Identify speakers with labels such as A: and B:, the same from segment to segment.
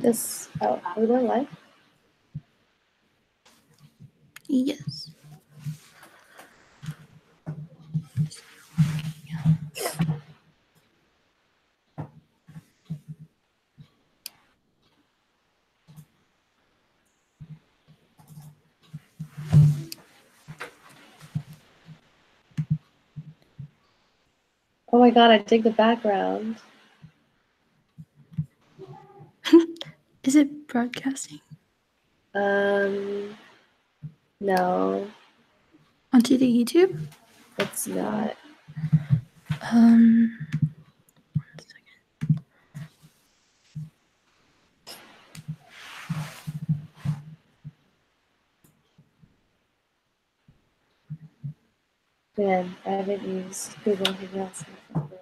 A: this. Oh, are we going live?
B: Yes.
A: Oh my god, I dig the background.
B: Is it broadcasting?
A: No.
B: Onto the YouTube?
A: It's not.
B: 1 second.
A: Man, I haven't used Google Hangouts in forever.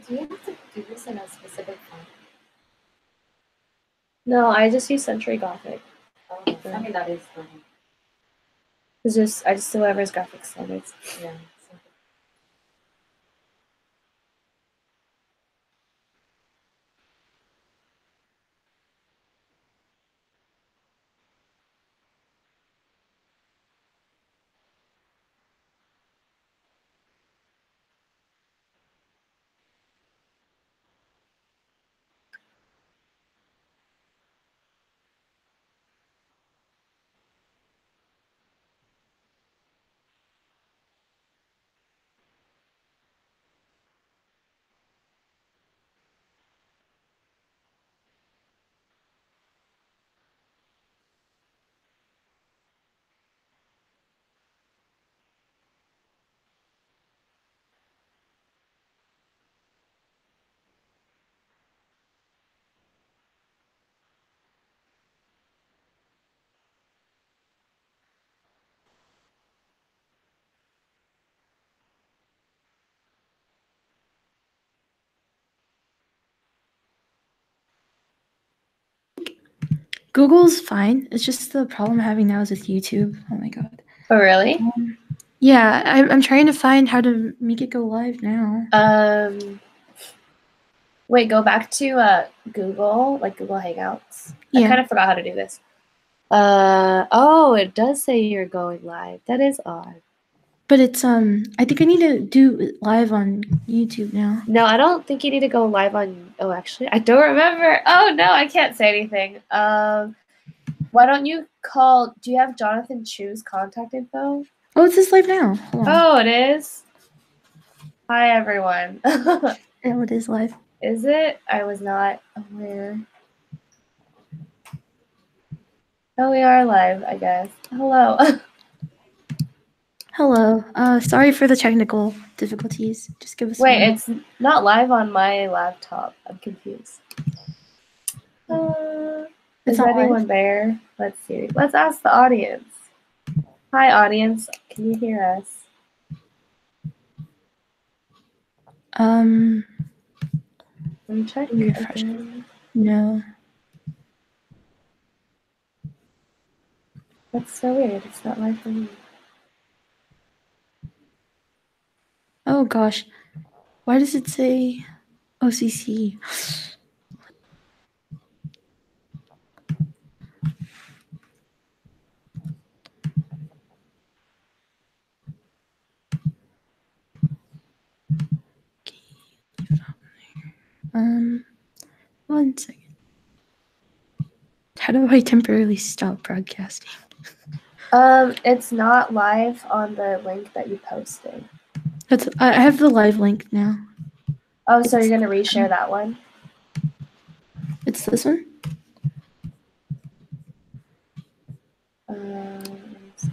C: Do you have to do this in a specific font?
A: No, I just use Century Gothic.
C: Oh, I mean, that is fine.
A: It's I just do whatever's graphic standards.
C: Yeah.
B: Google's fine. It's just the problem I'm having now is with YouTube. Oh my god.
A: Oh, really?
B: Yeah, I'm trying to find how to make it go live now.
A: Wait, go back to Google, like Google Hangouts.
B: Yeah.
A: I kind of forgot how to do this. Oh, it does say you're going live. That is odd.
B: But it's I think I need to do it live on YouTube now.
A: No, I don't think you need to go live on. Oh, actually, I don't remember. Oh no, I can't say anything. Why don't you call? Do you have Jonathan Chau's contact info?
B: Oh, it's this live now. Hold on.
A: Oh, it is. Hi, everyone.
B: Oh, it is live.
A: Is it? I was not aware. Oh, we are live, I guess. Hello.
B: Hello. Sorry for the technical difficulties. Just give us
A: Wait,
B: one.
A: it's not live on my laptop. I'm confused. Is
B: not
A: anyone
B: live?
A: there? Let's see. Let's ask the audience. Hi, audience. Can you hear us? Let me check again.
B: No.
A: That's so weird. It's not live for me.
B: Oh gosh. Why does it say OCC? One second. How do I temporarily stop broadcasting?
A: It's not live on the link that you posted.
B: I have the live link now.
A: Oh, so you're gonna reshare that one?
B: It's this one?
A: Let me see.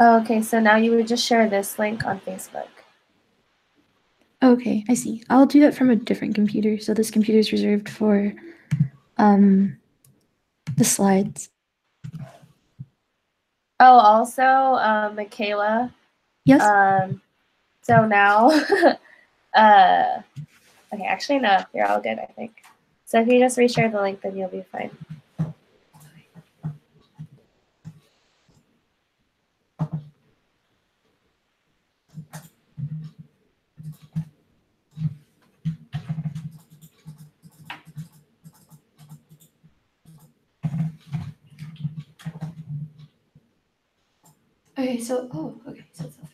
A: Oh, okay, so now you would just share this link on Facebook.
B: Okay, I see. I'll do that from a different computer. So this computer is reserved for the slides.
A: Oh, also, Mikaella.
B: Yes.
A: So now, okay, actually, no, you're all good, I think. So if you just reshare the link, then you'll be fine.
B: Okay, so okay, so it's over.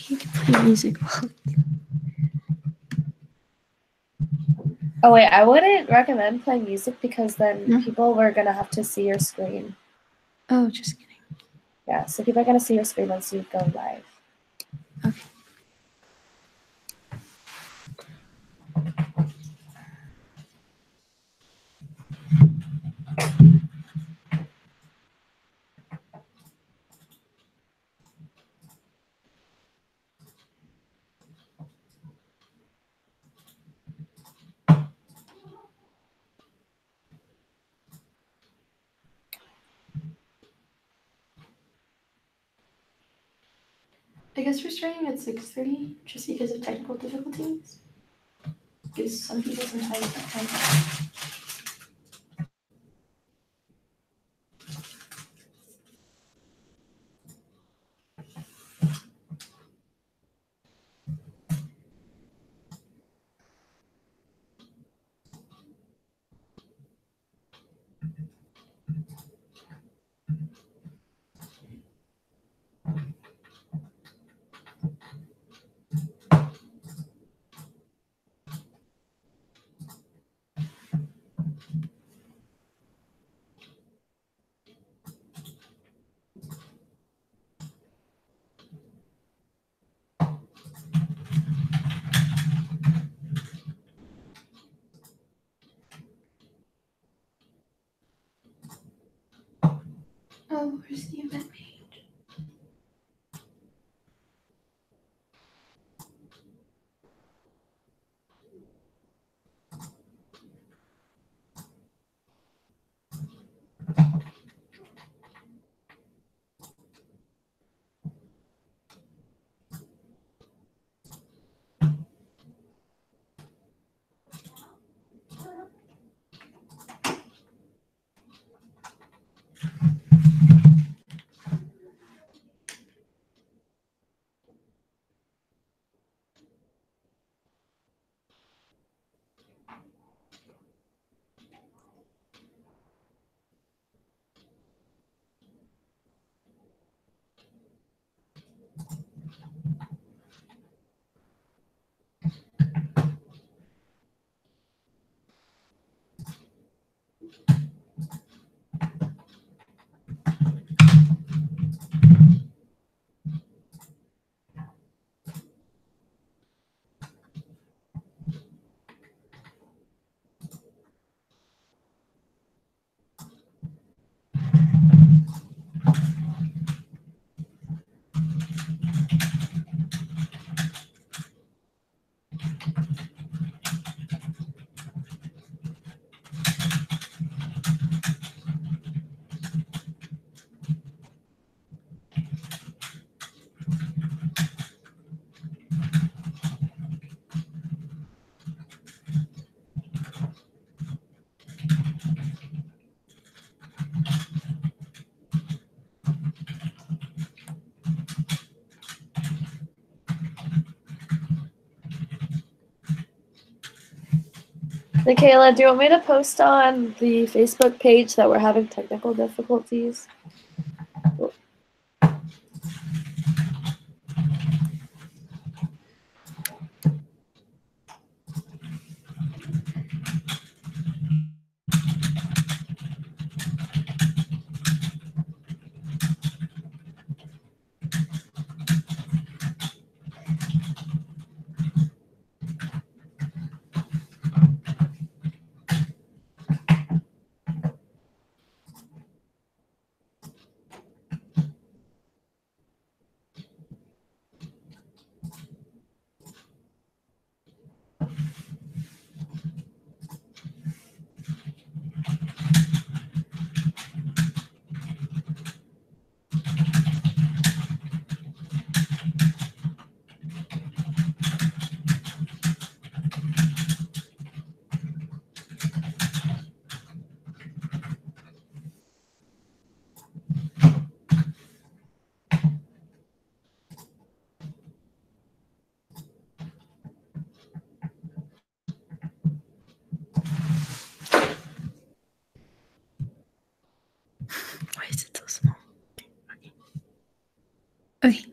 B: Maybe you can play music while.
A: Oh, wait, I wouldn't recommend playing music because then people were going to have to see your screen.
B: Oh, just kidding.
A: Yeah, so people are going to see your screen once you go live.
B: Okay. I guess we're starting at 6:30 just because of technical difficulties. Gives some people some time to time. Oh, where's the event page?
A: Mikaella, do you want me to post on the Facebook page that we're having technical difficulties?
D: Why is it so small? Okay.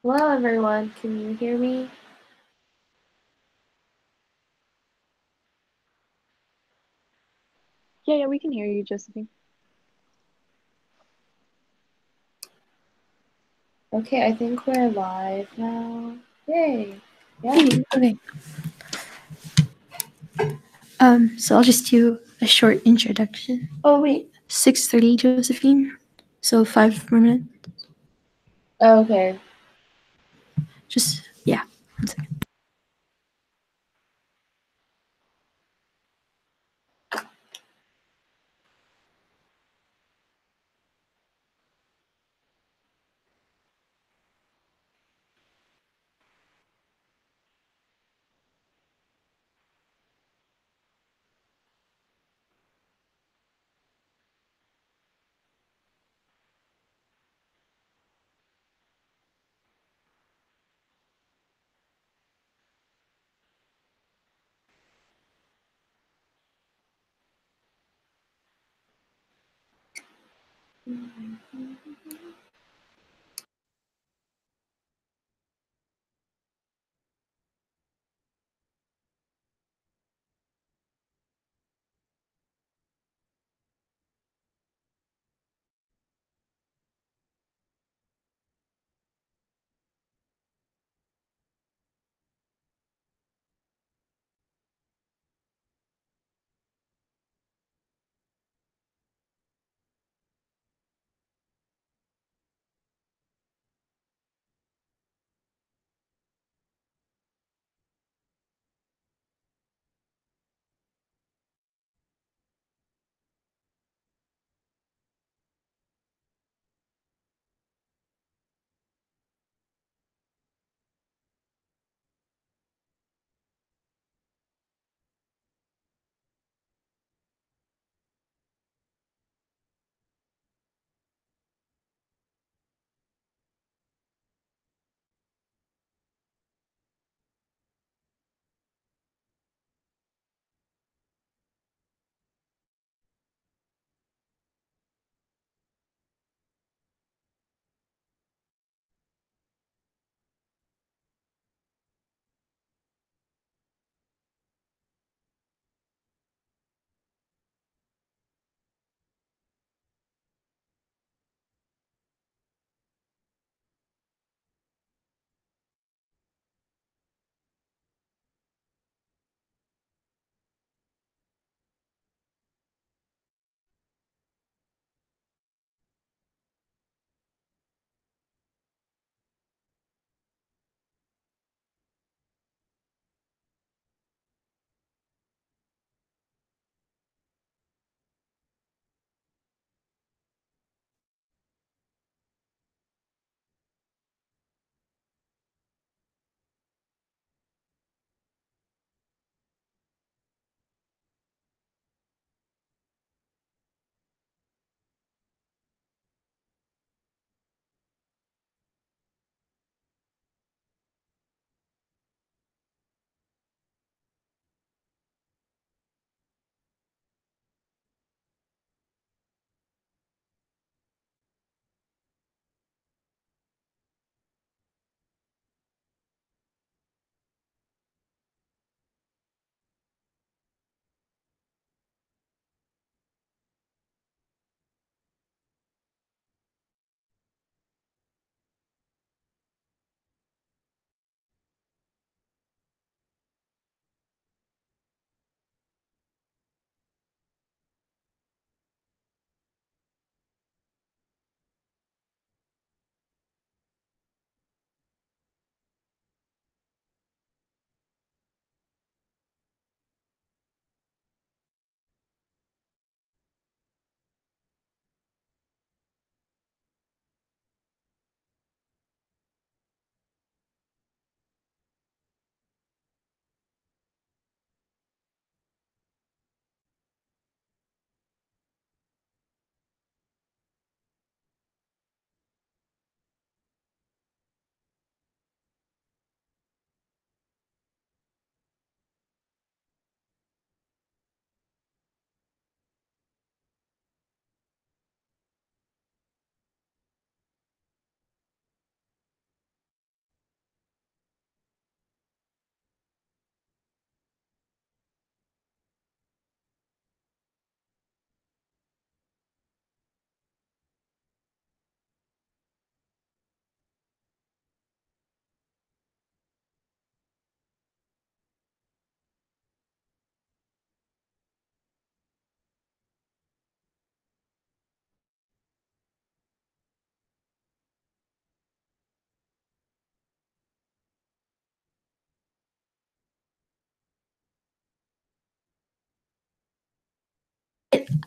A: Hello, everyone. Can you hear me?
D: Yeah, we can hear you, Josephine.
A: Okay, I think we're live now. Yay. Yeah.
D: Okay. So I'll just do a short introduction. Oh wait, 6:30, Josephine. So 5 more minutes.
A: Okay.
D: Just yeah. 1 second.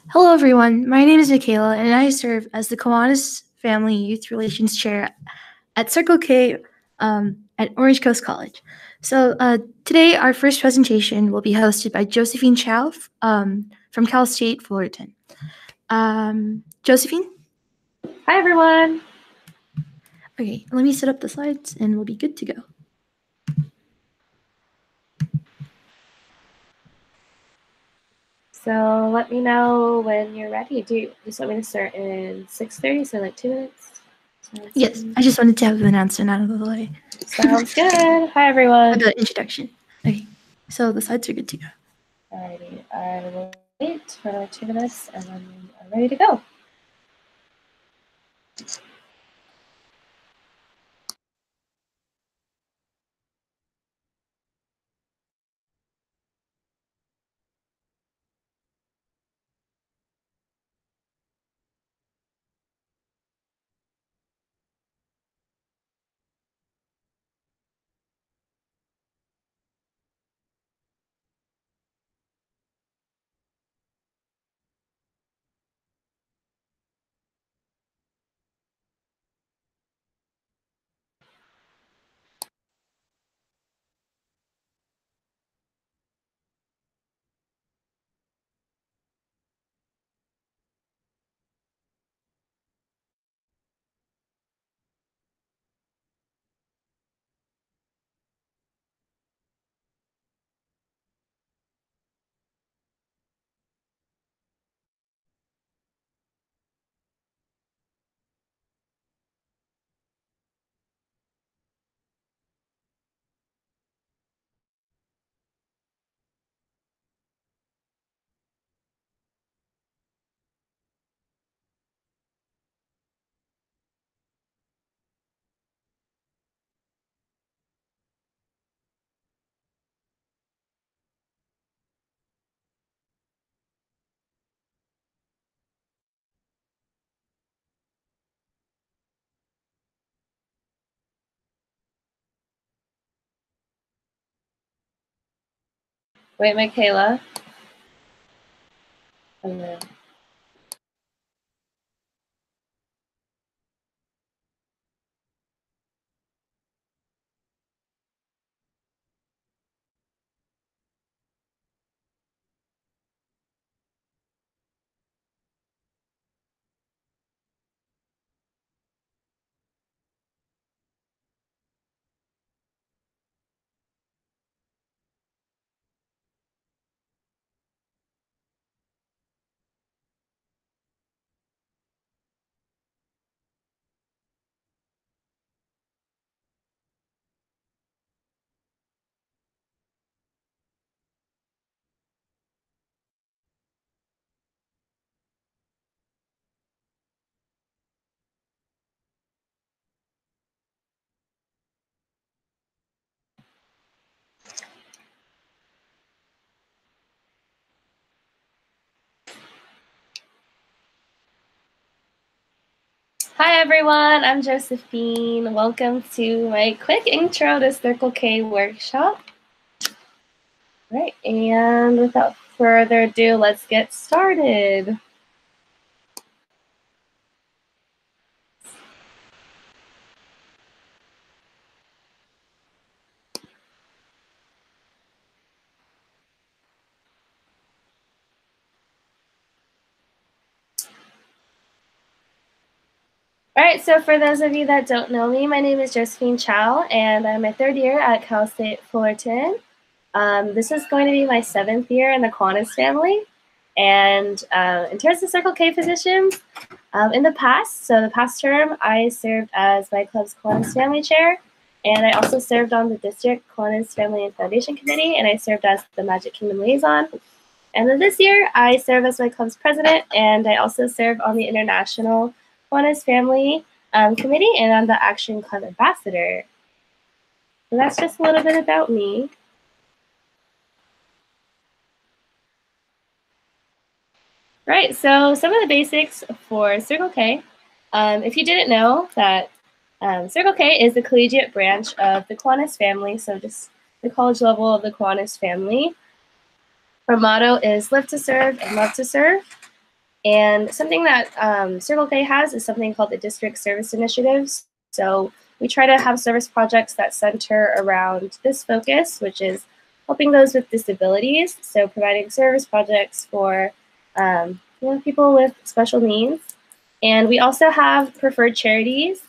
D: Hello, everyone. My name is Mikaella, and I serve as the Kiwanis Family Youth Relations Chair at Circle K at Orange Coast College. So today, our first presentation will be hosted by Josephine Chau from Cal State Fullerton. Josephine?
A: Hi, everyone.
D: Okay, let me set up the slides, and we'll be good to go.
A: So let me know when you're ready. Do you just want me to start in 6:30, so like 2 minutes?
D: Yes, I just wanted to have the announcement out of the way.
A: Sounds good. Hi, everyone.
D: The introduction. Okay, so the slides are good to go.
A: Alrighty, I will wait for like 2 minutes and then we are ready to go. Wait, Mikaella. Okay. Hi everyone, I'm Josephine. Welcome to my quick intro to Circle K workshop. Right, and without further ado, let's get started. All right, so for those of you that don't know me, my name is Josephine Chau, and I'm a third year at Cal State Fullerton. This is going to be my 7th year in the Kiwanis family. And in terms of Circle K positions, in the past, so the past term, I served as my club's Kiwanis Family Chair, and I also served on the District Kiwanis Family and Foundation Committee, and I served as the 𝐼𝐸 Liaison. And then this year, I serve as my club's president, and I also serve on the International Kiwanis Family Committee, and I'm the Action Club Ambassador. So that's just a little bit about me. Right, so some of the basics for Circle K. If you didn't know that Circle K is the collegiate branch of the Kiwanis family, so just the college level of the Kiwanis family. Our motto is live to serve and love to serve. And something that Circle K has is something called the District Service Initiatives. So we try to have service projects that center around this focus, which is helping those with disabilities. So providing service projects for people with special needs. And we also have preferred charities,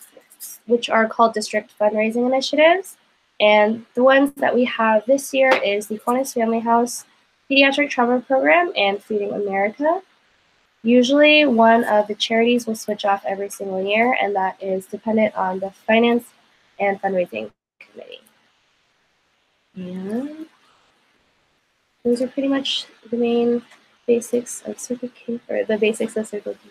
A: which are called district fundraising initiatives. And the ones that we have this year is the Kiwanis Family House, Pediatric Trauma Program and Feeding America. Usually one of the charities will switch off every single year, and that is dependent on the Finance and Fundraising Committee. And those are pretty much the main basics of Circle K, or the basics of Circle K.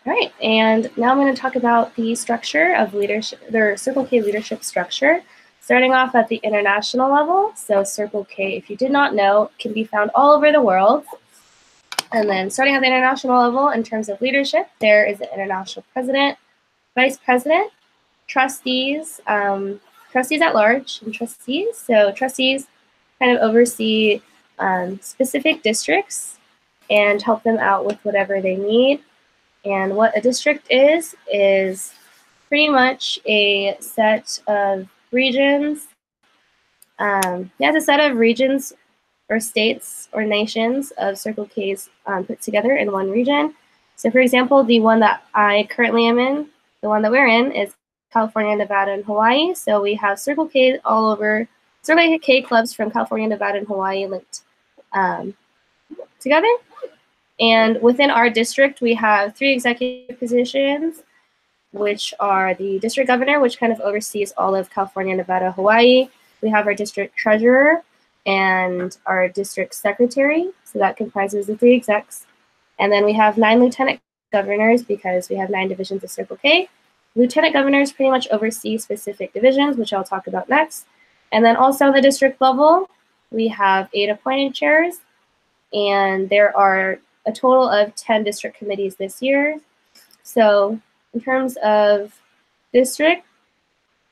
A: All right, and now I'm going to talk about the structure of leadership, their Circle K leadership structure, starting off at the international level. So Circle K, if you did not know, can be found all over the world. And then starting at the international level, in terms of leadership, there is an international president, vice president, trustees, trustees at large, and trustees. So trustees kind of oversee specific districts and help them out with whatever they need. And what a district is pretty much a set of regions. It's a set of regions or states or nations of Circle K's put together in one region. So for example, the one that I currently am in, the one that we're in, is California, Nevada, and Hawaii. So we have Circle K all over, Circle K clubs from California, Nevada, and Hawaii linked together. And within our district, we have 3 executive positions, which are the district governor, which kind of oversees all of California, Nevada, Hawaii. We have our district treasurer and our district secretary. So that comprises the 3 execs. And then we have 9 lieutenant governors because we have 9 divisions of Circle K. Lieutenant governors pretty much oversee specific divisions, which I'll talk about next. And then also on the district level, we have 8 appointed chairs, and there are a total of 10 district committees this year. So in terms of district,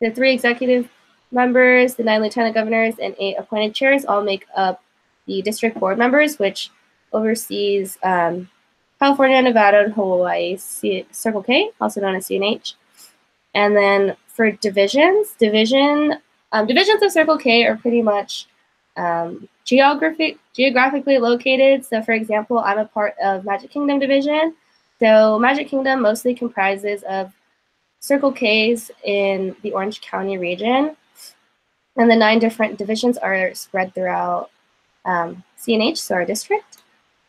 A: the 3 executive members, the 9 lieutenant governors, and 8 appointed chairs all make up the district board members, which oversees California, Nevada, and Hawaii Circle K, also known as CNH. And then for divisions of Circle K are pretty much geographically located. So for example, I'm a part of Magic Kingdom division. So Magic Kingdom mostly comprises of Circle K's in the Orange County region. And the 9 different divisions are spread throughout CNH, so our district.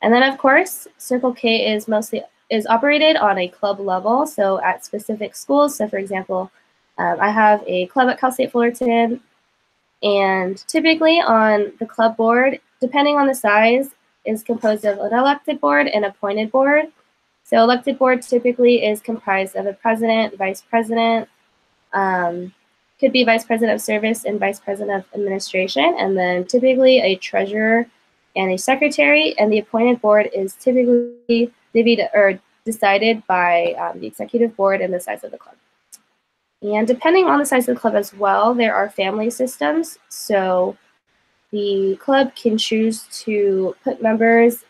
A: And then of course, Circle K is operated on a club level, so at specific schools. So for example, I have a club at Cal State Fullerton, and typically on the club board, depending on the size, is composed of an elected board and appointed board. So elected board typically is comprised of a president, vice president, could be vice president of service and vice president of administration, and then typically a treasurer and a secretary, and the appointed board is typically decided by the executive board and the size of the club. And depending on the size of the club as well, there are family systems. So the club can choose to put members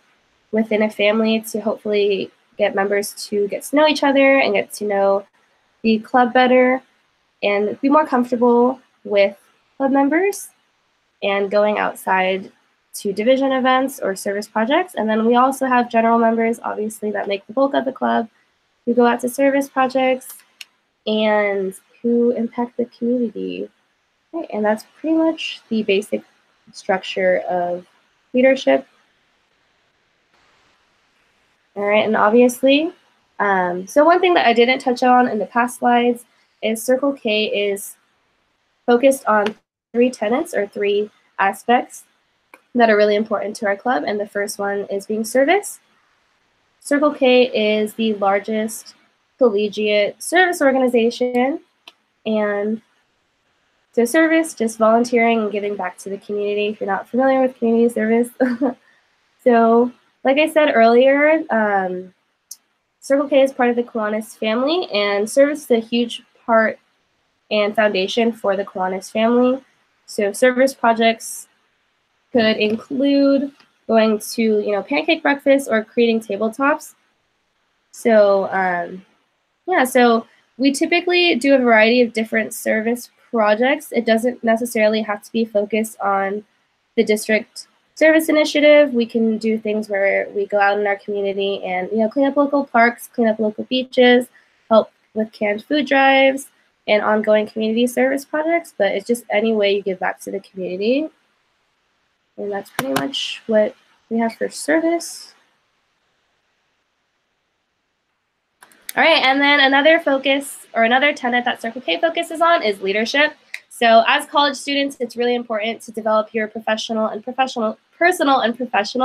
A: within a family to hopefully get members to get to know each other and get to know the club better and be more comfortable with club members and going outside to division events or service projects. And then we also have general members, obviously, that make the bulk of the club, who go out to service projects and who impact the community. Right, and that's pretty much the basic structure of leadership. All right, and obviously, so one thing that I didn't touch on in the past slides is Circle K is focused on 3 tenets or 3 aspects that are really important to our club, and the first one is being service. Circle K is the largest collegiate service organization, and so service, just volunteering and giving back to the community if you're not familiar with community service. So like I said earlier, Circle K is part of the Kiwanis family, and service is a huge part and foundation for the Kiwanis family. So service projects could include going to, pancake breakfast or creating tabletops. So so we typically do a variety of different service projects. It doesn't necessarily have to be focused on the district service initiative. We can do things where we go out in our community and clean up local parks, clean up local beaches, help with canned food drives, and ongoing community service projects, but it's just any way you give back to the community. And that's pretty much what we have for service. All right, and then another focus or another tenet that Circle K focuses on is leadership. So as college students, it's really important to develop your personal and professional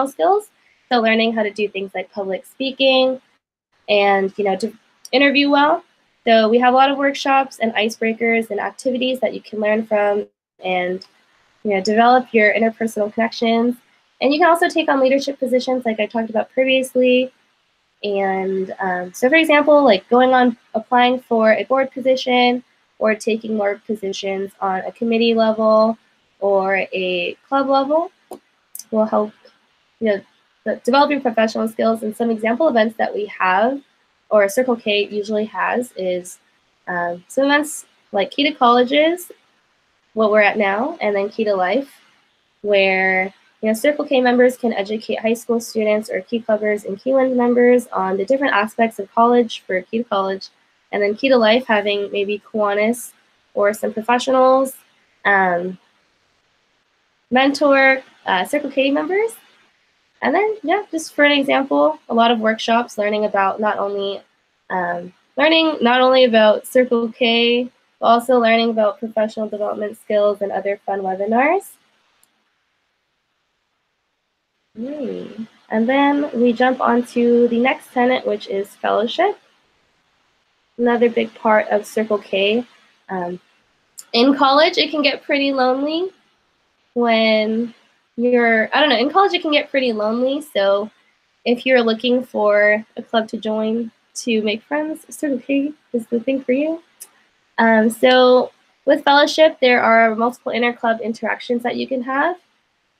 A: skills. So learning how to do things like public speaking and, to interview well. So we have a lot of workshops and icebreakers and activities that you can learn from and, develop your interpersonal connections. And you can also take on leadership positions like I talked about previously. And so, for example, like applying for a board position or taking more positions on a committee level or a club level will help, developing professional skills. And some example events that we have, or Circle K usually has, is some events like Key to Colleges, what we're at now, and then Key to Life, where Circle K members can educate high school students or Key Clubbers and Kiwanis members on the different aspects of college for Key to College, and then Key to Life having maybe Kiwanis or some professionals mentor Circle K members. And then, just for an example, a lot of workshops learning not only about Circle K, but also learning about professional development skills and other fun webinars. And then we jump on to the next tenet, which is fellowship. Another big part of Circle K. In college, it can get pretty lonely when in college it can get pretty lonely. So if you're looking for a club to join to make friends, Circle K is the thing for you. So with fellowship, there are multiple inter-club interactions that you can have.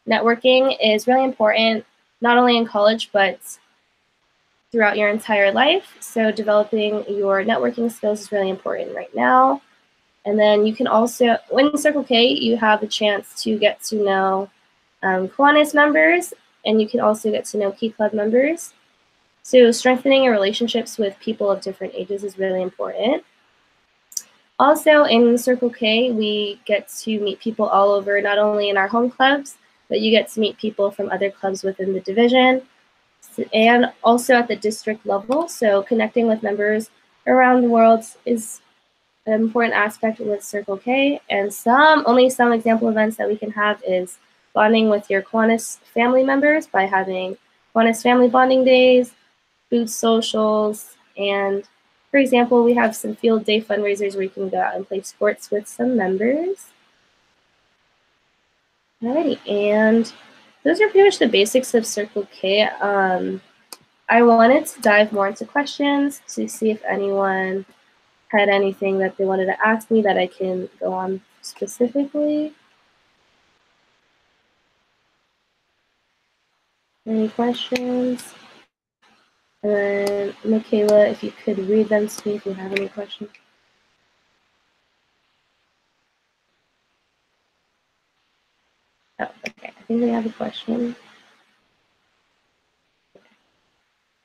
A: Networking is really important, not only in college, but throughout your entire life. So developing your networking skills is really important right now. And then you can also, in Circle K, you have a chance to get to know Kiwanis members, and you can also get to know Key Club members. So strengthening your relationships with people of different ages is really important. Also in Circle K, we get to meet people all over, not only in our home clubs, but you get to meet people from other clubs within the division and also at the district level. So connecting with members around the world is an important aspect with Circle K. And only some example events that we can have is bonding with your Kiwanis family members by having Kiwanis family bonding days, food socials, and for example, we have some field day fundraisers where you can go out and play sports with some members. Alrighty, and those are pretty much the basics of Circle K. I wanted to dive more into questions to see if anyone had anything that they wanted to ask me that I can go on specifically. Any questions? And then Mikaella, if you could read them to me if you have any questions. Oh, okay. I think we have a question.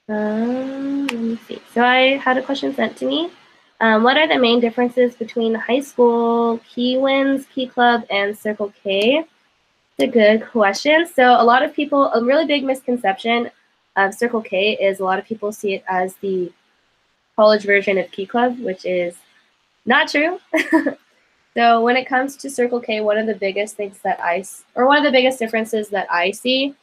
A: Let me see. So I had a question sent to me. What are the main differences between high school, Kiwanis, Key Club, and Circle K? It's a good question. So a lot of people, a really big misconception of Circle K is a lot of people see it as the college version of Key Club, which is not true. So when it comes to Circle K, one of the biggest differences that I see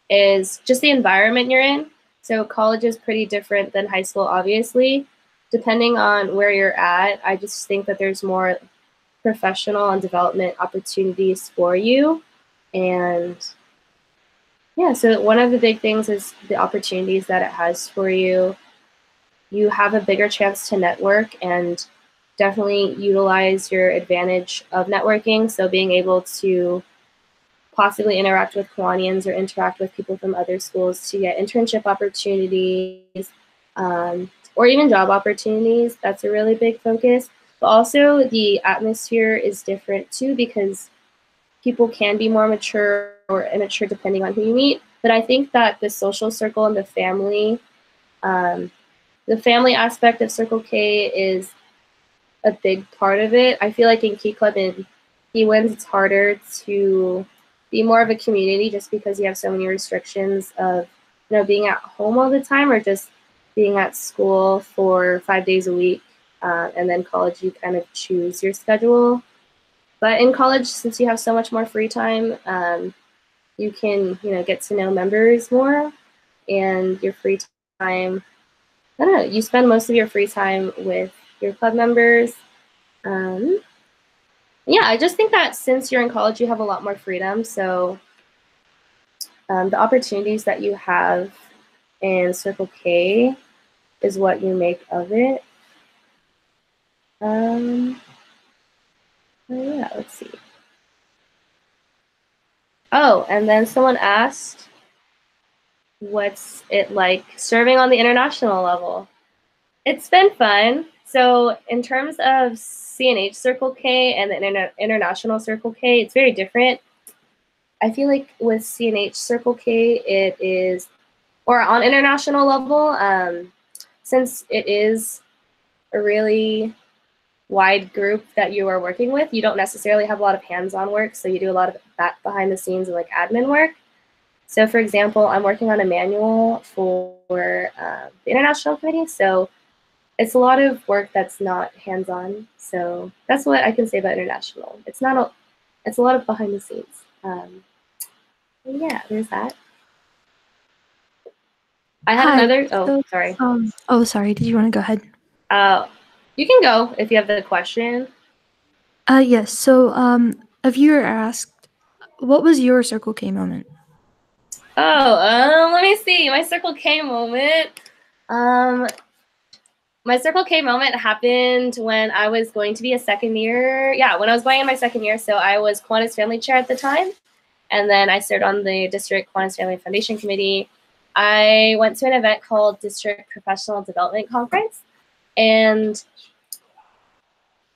A: is just the environment you're in. So college is pretty different than high school, obviously. Depending on where you're at, I just think that there's more professional and development opportunities for you. And yeah, so one of the big things is the opportunities that it has for you. You have a bigger chance to network and definitely utilize your advantage of networking. So being able to possibly interact with Kiwanians or interact with people from other schools to get internship opportunities or even job opportunities, that's a really big focus. But also the atmosphere is different too, because people can be more mature or immature depending on who you meet. But I think that the social circle and the family aspect of Circle K is a big part of it. I feel like in Key Club and 𝐴𝐴𝐻, it's harder to be more of a community just because you have so many restrictions of, you know, being at home all the time or just being at school for 5 days a week. And then college, you kind of choose your schedule. But in college, since you have so much more free time, you can, you know, get to know members more, and your free time, I don't know, you spend most of your free time with your club members. Yeah, I just think that since you're in college, you have a lot more freedom. So the opportunities that you have in Circle K is what you make of it. Yeah, let's see. Oh, and then someone asked, what's it like serving on the international level? It's been fun. So in terms of CNH Circle K and the international Circle K, it's very different. I feel like with CNH Circle K, it is, or on international level, since it is a really wide group that you are working with, you don't necessarily have a lot of hands-on work, so you do a lot of that behind the scenes and like admin work. So for example, I'm working on a manual for the international committee, so it's a lot of work that's not hands-on. So that's what I can say about international. It's not it's a lot of behind the scenes. Yeah, there's that. I had another. Oh, sorry.
D: Oh, sorry. Did you want to go ahead?
A: You can go if you have the question.
D: Yes. So, a viewer asked, "What was your Circle K moment?"
A: Oh, let me see. My Circle K moment. My Circle K moment happened when I was going to be a second year. Yeah, when I was going in my second year. So I was Kiwanis Family Chair at the time. And then I served on the District Kiwanis Family Foundation Committee. I went to an event called District Professional Development Conference. And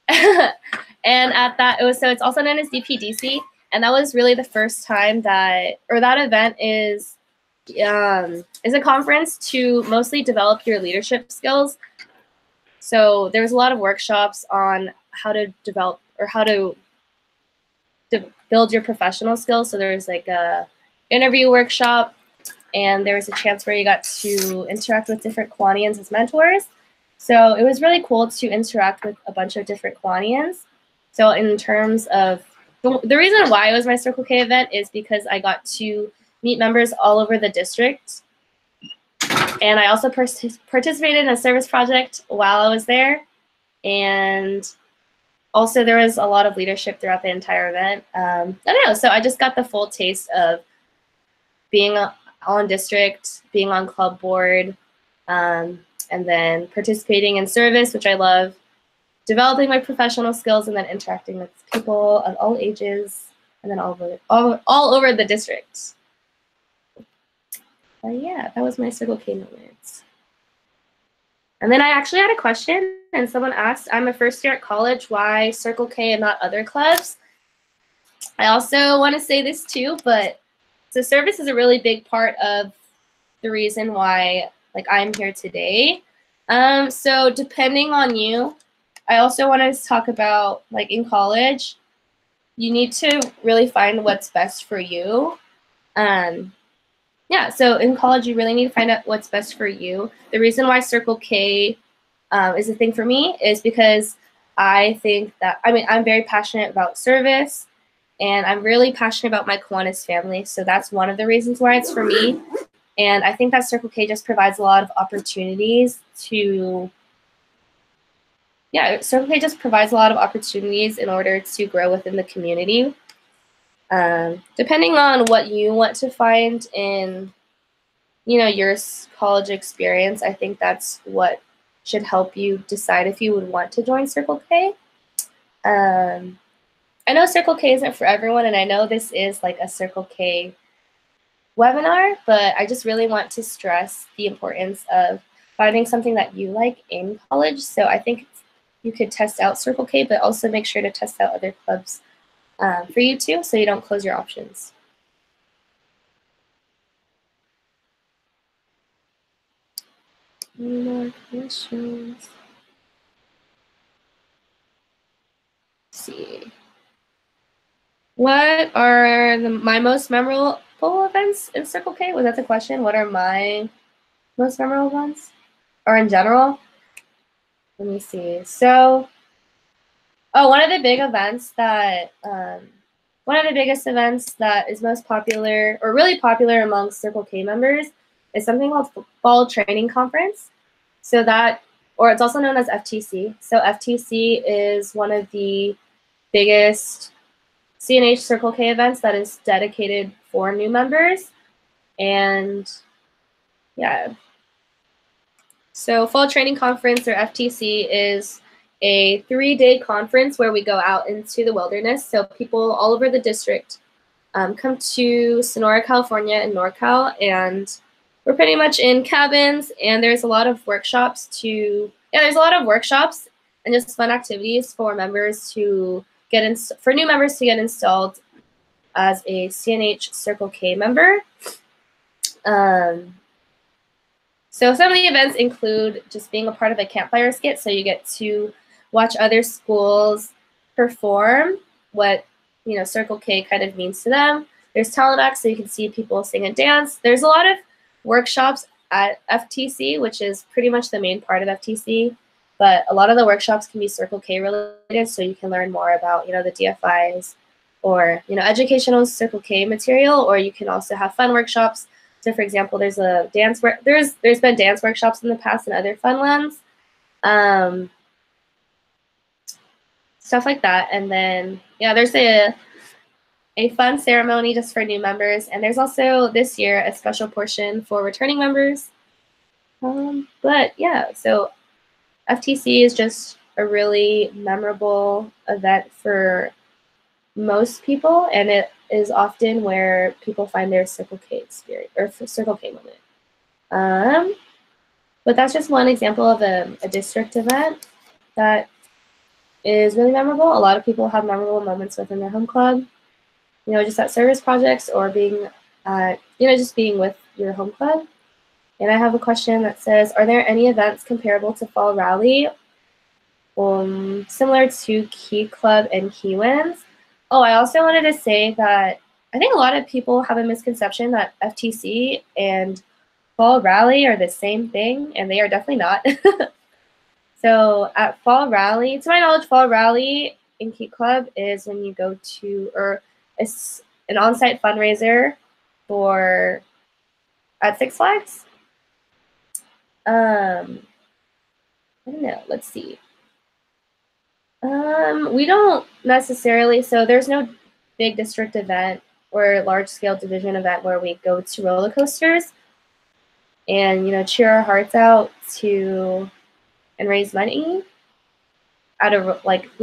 A: and at that, it's also known as DPDC. And that was really the first time that event is a conference to mostly develop your leadership skills. So there was a lot of workshops on how to develop or how to build your professional skills. So there was like a interview workshop, and there was a chance where you got to interact with different Kiwanians as mentors. So it was really cool to interact with a bunch of different Kiwanians. So in terms of the reason why it was my Circle K event is because I got to meet members all over the district. And I also participated in a service project while I was there. And also there was a lot of leadership throughout the entire event. I don't know, so I just got the full taste of being on district, being on club board, and then participating in service, which I love, developing my professional skills, and then interacting with people of all ages, and then all over the district. But yeah, that was my Circle K moment. And then I actually had a question, and someone asked, I'm a first year at college, why Circle K and not other clubs? I also want to say this too, but so service is a really big part of the reason why I'm here today. So depending on you, I also want to talk about in college, you need to really find what's best for you. Yeah, so in college, you really need to find out what's best for you. The reason why Circle K is a thing for me is because I think that, I'm very passionate about service, and I'm really passionate about my Kiwanis family. So that's one of the reasons why it's for me. And I think that Circle K just provides a lot of opportunities to, Circle K just provides a lot of opportunities in order to grow within the community. Depending on what you want to find in, your college experience, I think that's what should help you decide if you would want to join Circle K. I know Circle K isn't for everyone, and I know this is a Circle K webinar, but I just really want to stress the importance of finding something that you like in college. So I think you could test out Circle K, but also make sure to test out other clubs for you too, so you don't close your options. Any more questions? see. What are my most memorable events in Circle K? Was that the question? What are my most memorable ones? Or in general? Let me see. So, one of the big events that, one of the biggest events that is most popular, or really popular among Circle K members, is something called Fall Training Conference. So that, or it's also known as FTC. So FTC is one of the biggest CNH Circle K events that is dedicated for new members. And yeah. So Fall Training Conference, or FTC, is a 3-day conference where we go out into the wilderness. So people all over the district come to Sonora, California and NorCal, and we're pretty much in cabins, and there's a lot of workshops there's a lot of workshops and just fun activities for members to for new members to get installed as a CNH Circle K member. So some of the events include just being a part of a campfire skit, so you get to watch other schools perform what Circle K kind of means to them. There's talent acts, so you can see people sing and dance. There's a lot of workshops at FTC, which is pretty much the main part of FTC, but a lot of the workshops can be Circle K related, so you can learn more about the DFIs or educational Circle K material, or you can also have fun workshops. So, for example, there's a dance there's been dance workshops in the past and other fun ones, stuff like that. And then there's a fun ceremony just for new members, and there's also this year a special portion for returning members. But yeah, so FTC is just a really memorable event for most people, and it is often where people find their Circle K experience or Circle K moment. But that's just one example of a district event that is really memorable. A lot of people have memorable moments within their home club, just at service projects or being at, just being with your home club. And I have a question that says, are there any events comparable to Fall Rally, similar to Key Club and Kiwanis? Oh, I also wanted to say that I think a lot of people have a misconception that FTC and Fall Rally are the same thing, and they are definitely not. So at Fall Rally, to my knowledge, Fall Rally in Key Club is when you go to, or it's an on-site fundraiser at Six Flags. I don't know, let's see. We don't necessarily, so there's no big district event or large-scale division event where we go to roller coasters and, cheer our hearts out and raise money. We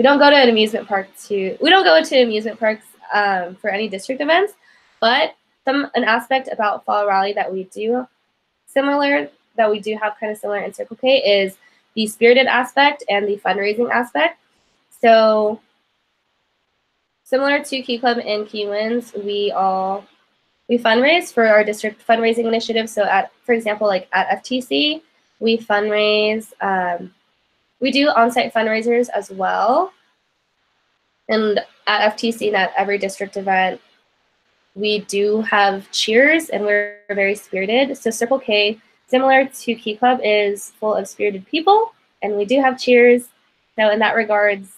A: don't go to an amusement park we don't go to amusement parks for any district events, but an aspect about Fall Rally that we do have kind of similar in Circle K is the spirited aspect and the fundraising aspect. So similar to Key Club and Kiwanis, we fundraise for our district fundraising initiative. So for example, like at FTC, we fundraise, we do on-site fundraisers as well. And at FTC and at every district event, we do have cheers, and we're very spirited. So Circle K, similar to Key Club, is full of spirited people, and we do have cheers. So in that regards,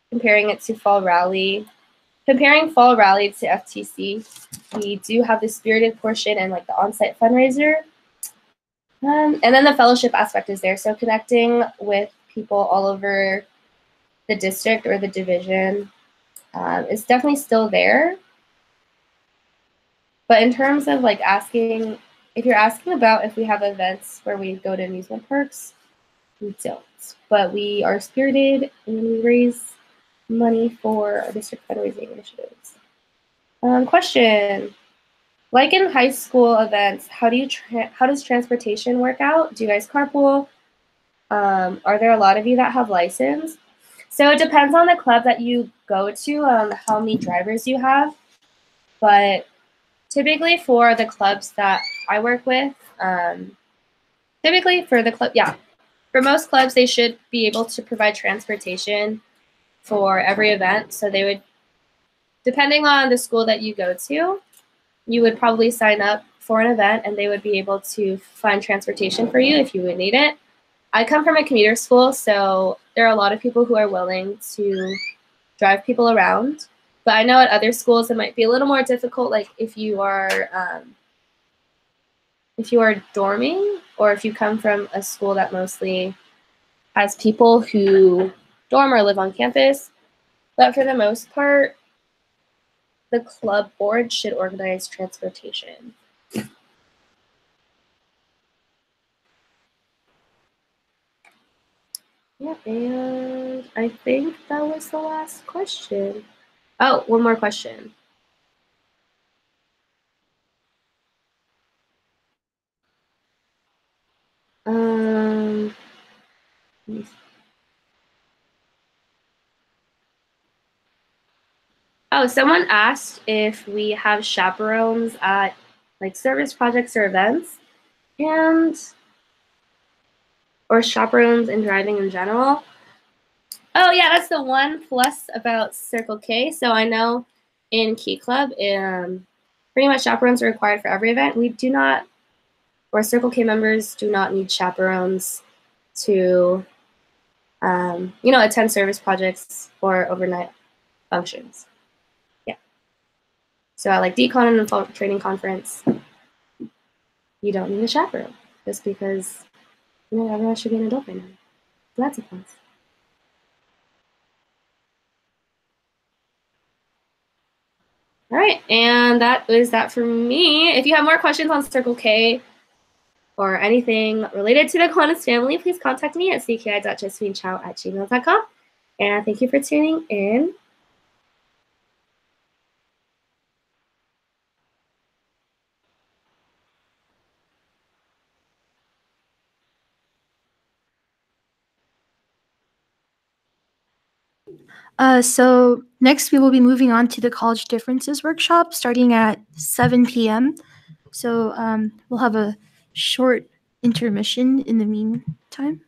A: comparing Fall Rally to FTC, we do have the spirited portion and like the on-site fundraiser. And then the fellowship aspect is there. So connecting with people all over the district or the division is definitely still there. But in terms of like if you're asking about if we have events where we go to amusement parks, we don't. But we are spirited and we raise money for our district fundraising initiatives. Question. Like in high school events, how does transportation work out? Do you guys carpool? Are there a lot of you that have license? So it depends on the club that you go to, how many drivers you have. But typically for the clubs that I work with, for most clubs, they should be able to provide transportation for every event. So they would, depending on the school that you go to, you would probably sign up for an event and they would be able to find transportation for you if you would need it. I come from a commuter school, so there are a lot of people who are willing to drive people around. But I know at other schools it might be a little more difficult, like if you are dorming, or if you come from a school that mostly has people who dorm or live on campus. But for the most part, the club board should organize transportation. Yeah, and I think that was the last question. Oh, one more question. Let me see. Oh, someone asked if we have chaperones at like service projects or events, or chaperones in driving in general. Oh yeah, that's the one plus about Circle K. So I know in Key Club, pretty much chaperones are required for every event. We do not, or Circle K members do not need chaperones to, attend service projects or overnight functions. Yeah. So at like 𝐃𝐿 and Fall Training Conference, you don't need a chaperone just because, everyone should be an adult by now. So that's a plus. All right, and that is that for me. If you have more questions on Circle K or anything related to the Kiwanis family, please contact me at 𝐒KI.josephine@gmail.com. And thank you for tuning in.
D: So next we will be moving on to the College Differences workshop starting at 7 p.m. So we'll have a short intermission in the meantime.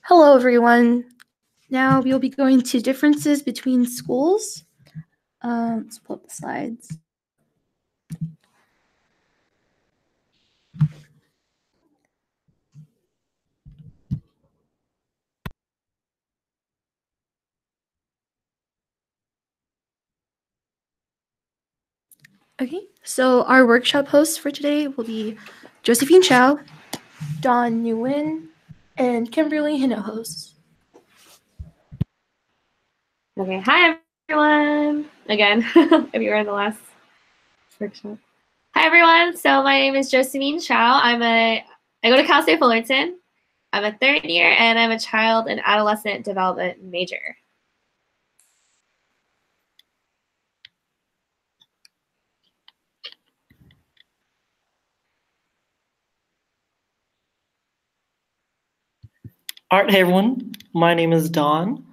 D: Hello, everyone. Now we'll be going to differences between schools. Let's pull up the slides. Okay, so our workshop hosts for today will be Josephine Chau, Dawn Nguyen, and Kimberly Hinojosa.
A: Okay, hi everyone. Again, if you were in the last workshop. Hi everyone. So my name is Josephine Chau. I go to Cal State Fullerton. I'm a third year and I'm a child and adolescent development major.
E: All right, hey everyone. My name is Dawn,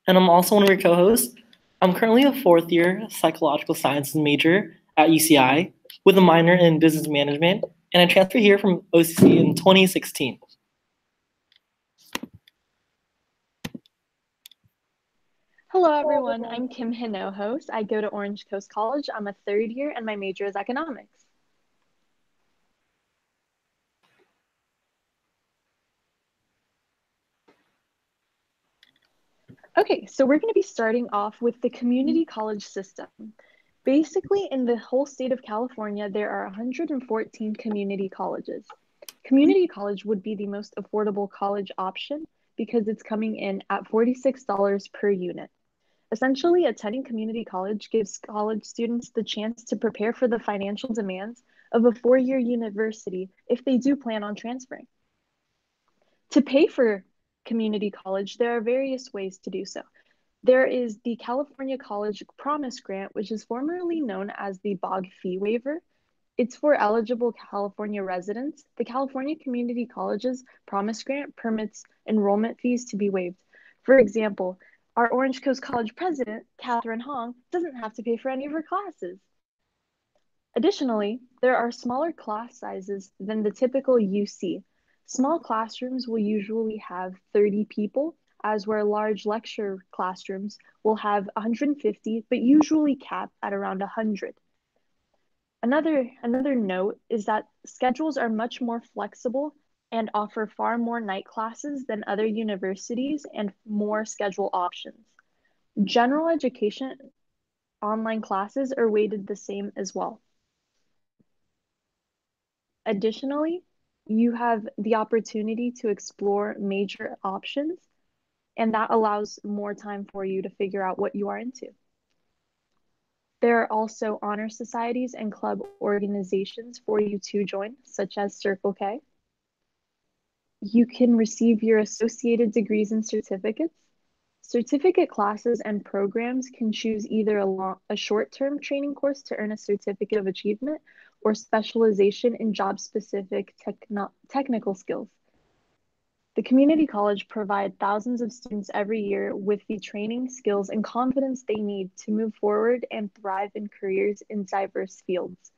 E: and I'm also one of your co-hosts. I'm currently a fourth year psychological sciences major at UCI with a minor in business management, and I transferred here from OCC in 2016.
F: Hello everyone, I'm Kim Hinojosa. I go to Orange Coast College. I'm a third year and my major is economics. Okay, so we're going to be starting off with the community college system. Basically, in the whole state of California, there are 114 community colleges. Community college would be the most affordable college option because it's coming in at $46 per unit. Essentially, attending community college gives college students the chance to prepare for the financial demands of a four-year university if they do plan on transferring. To pay for community college, there are various ways to do so. There is the California College Promise Grant, which is formerly known as the BOG fee waiver. It's for eligible California residents. The California Community Colleges Promise Grant permits enrollment fees to be waived. For example, our Orange Coast College president, Catherine Hong, doesn't have to pay for any of her classes. Additionally, there are smaller class sizes than the typical UC. Small classrooms will usually have 30 people, as where large lecture classrooms will have 150, but usually cap at around 100. Another note is that schedules are much more flexible and offer far more night classes than other universities and more schedule options. General education online classes are weighted the same as well. Additionally, you have the opportunity to explore major options, and that allows more time for you to figure out what you are into. There are also honor societies and club organizations for you to join, such as Circle K. You can receive your associated degrees and certificates. Certificate classes and programs can choose either a short-term training course to earn a certificate of achievement or specialization in job-specific technical skills. The community college provide thousands of students every year with the training, skills, and confidence they need to move forward and thrive in careers in diverse fields.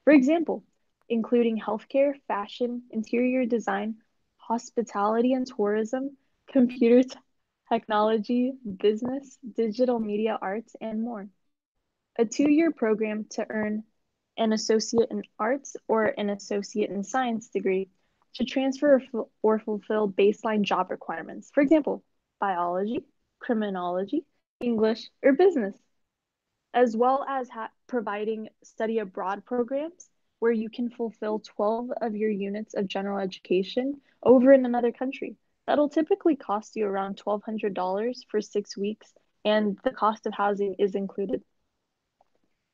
F: For example, including healthcare, fashion, interior design, hospitality and tourism, computer technology, business, digital media arts, and more. A 2-year program to earn an associate in arts or an associate in science degree to transfer or fulfill baseline job requirements. For example, biology, criminology, English, or business, as well as providing study abroad programs where you can fulfill 12 of your units of general education over in another country. That'll typically cost you around $1,200 for 6 weeks, and the cost of housing is included.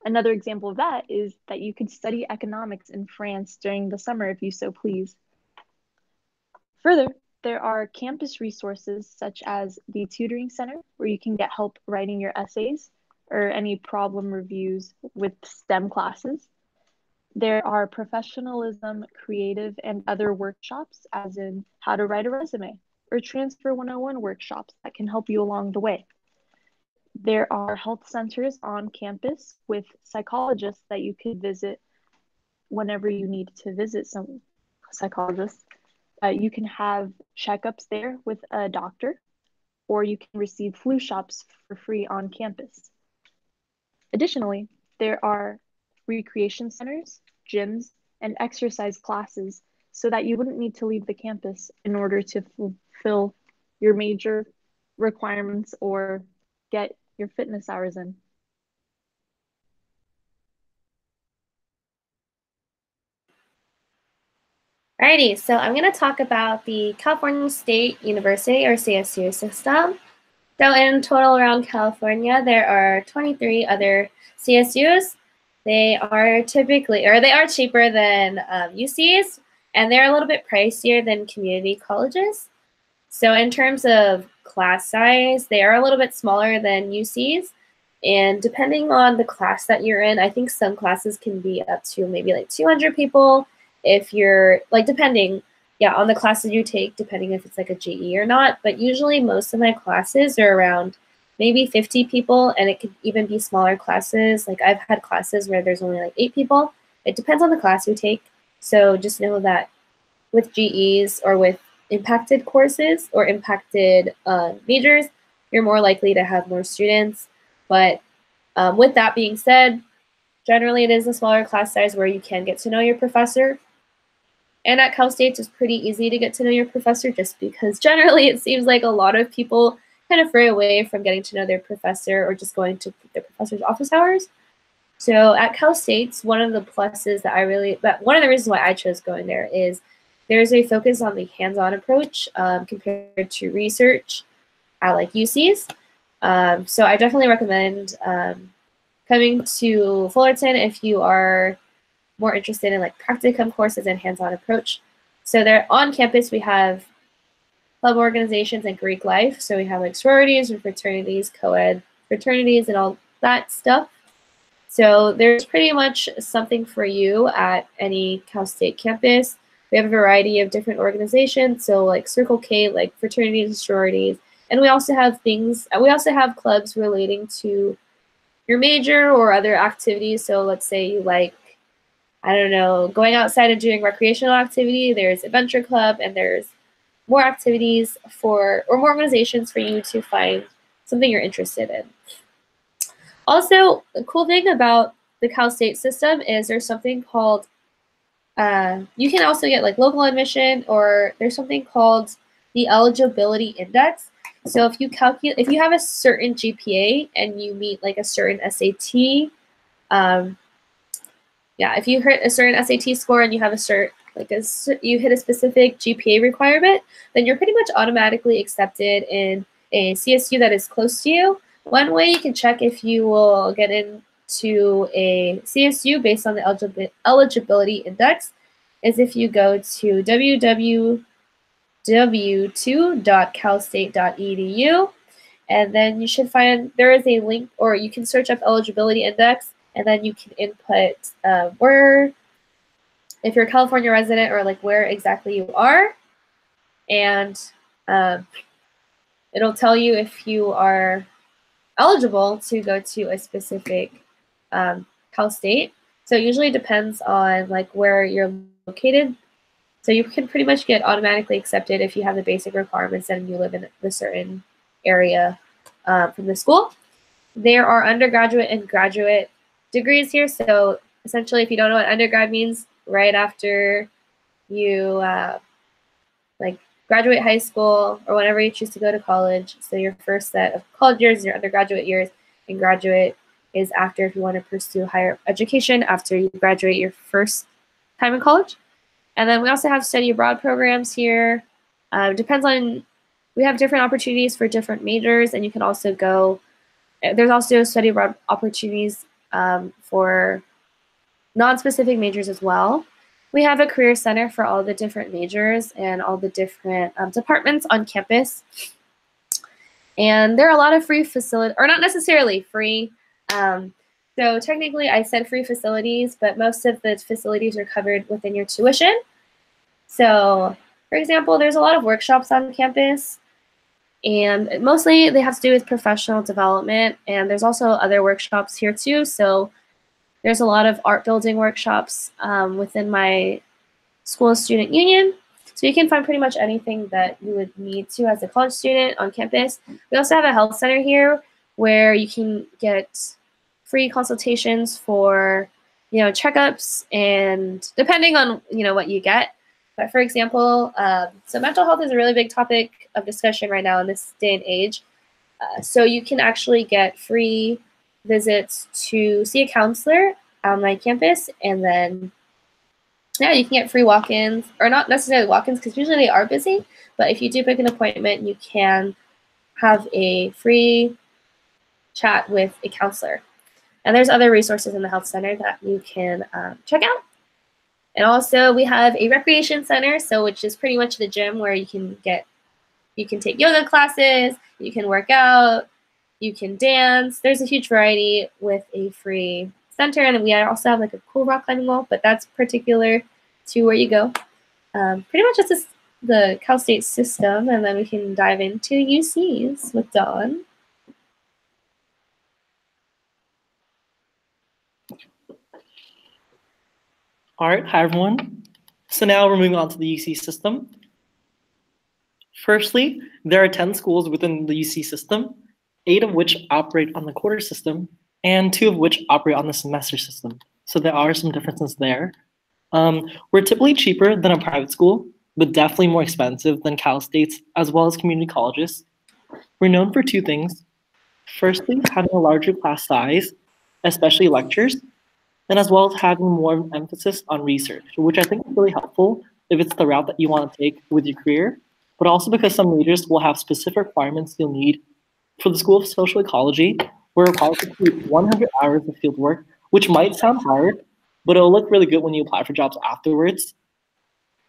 F: Another example of that is that you could study economics in France during the summer if you so please. Further, there are campus resources such as the tutoring center, where you can get help writing your essays or any problem reviews with STEM classes. There are professionalism, creative, and other workshops, as in how to write a resume, or Transfer 101 workshops that can help you along the way. There are health centers on campus with psychologists that you could visit whenever you need to visit some psychologists. You can have checkups there with a doctor, or you can receive flu shots for free on campus. Additionally, there are recreation centers, gyms, and exercise classes so that you wouldn't need to leave the campus in order to fulfill your major requirements or get your fitness hours in.
A: Alrighty, so I'm going to talk about the California State University or CSU system. So in total around California, there are 23 other CSUs. They are typically, or they are cheaper than UCs, and they're a little bit pricier than community colleges. So in terms of class size, they are a little bit smaller than UCs. And depending on the class that you're in, I think some classes can be up to maybe like 200 people. If you're like, depending, yeah, on the classes you take, depending if it's like a GE or not. But usually most of my classes are around maybe 50 people, and it could even be smaller classes. Like I've had classes where there's only like 8 people. It depends on the class you take. So just know that with GEs or with impacted courses or impacted majors, you're more likely to have more students. But with that being said, generally it is a smaller class size where you can get to know your professor. And at Cal State, it's pretty easy to get to know your professor just because generally it seems like a lot of people kind of fray away from getting to know their professor or just going to their professor's office hours. So at Cal State, one of the pluses that one of the reasons why I chose going there is there's a focus on the hands-on approach compared to research at like UCs. So I definitely recommend coming to Fullerton if you are more interested in like practicum courses and hands-on approach. So there on campus we have club organizations and Greek life. So we have like sororities and fraternities, co-ed fraternities and all that stuff. So there's pretty much something for you at any Cal State campus. We have a variety of different organizations. So like Circle K, like fraternities and sororities. And we also have clubs relating to your major or other activities. So let's say you like, I don't know, going outside and doing recreational activity, there's Adventure Club, and there's more activities or more organizations for you to find something you're interested in. Also, the cool thing about the Cal State system is there's something called, you can also get like local admission, or there's something called the eligibility index. So if you have a certain GPA and you meet like a certain SAT, if you hit a certain SAT score and you have you hit a specific GPA requirement, then you're pretty much automatically accepted in a CSU that is close to you. One way you can check if you will get into a CSU based on the eligibility index is if you go to www.calstate.edu, and then you should find there is a link, or you can search up eligibility index, and then you can input if you're a California resident or like where exactly you are, and it'll tell you if you are eligible to go to a specific Cal State. So it usually depends on like where you're located. So you can pretty much get automatically accepted if you have the basic requirements and you live in a certain area from the school. There are undergraduate and graduate degrees here. So essentially, if you don't know what undergrad means, right after you like graduate high school or whenever you choose to go to college. So your first set of college years is your undergraduate years, and graduate is after if you want to pursue higher education after you graduate your first time in college. And then we also have study abroad programs here. Depends on, we have different opportunities for different majors, and you can also go, there's also study abroad opportunities for non-specific majors as well. We have a career center for all the different majors and all the different departments on campus. And there are a lot of free facilities, or not necessarily free. So technically I said free facilities, but most of the facilities are covered within your tuition. So for example, there's a lot of workshops on campus, and mostly they have to do with professional development. And there's also other workshops here too. So there's a lot of art building workshops within my school student union. So you can find pretty much anything that you would need to as a college student on campus. We also have a health center here where you can get free consultations for, checkups, and depending on, what you get. But for example, so mental health is a really big topic of discussion right now in this day and age. So you can actually get free visits to see a counselor on my campus, and then you can get free walk-ins, or not necessarily walk-ins because usually they are busy, but if you do book an appointment, you can have a free chat with a counselor. And there's other resources in the health center that you can check out. And also we have a recreation center, which is pretty much the gym where you can take yoga classes, you can work out, you can dance. There's a huge variety with a free center, and then we also have like a cool rock climbing wall, but that's particular to where you go. Pretty much it's just the Cal State system, and then we can dive into UCs with Dawn.
E: All right, hi everyone. So now we're moving on to the UC system. Firstly, there are 10 schools within the UC system, 8 of which operate on the quarter system, and 2 of which operate on the semester system. So there are some differences there. We're typically cheaper than a private school, but definitely more expensive than Cal State's, as well as community colleges. We're known for 2 things. Firstly, having a larger class size, especially lectures, and as well as having more emphasis on research, which I think is really helpful if it's the route that you want to take with your career, but also because some majors will have specific requirements you'll need. For the School of Social Ecology, we're required to complete 100 hours of field work, which might sound hard, but it'll look really good when you apply for jobs afterwards.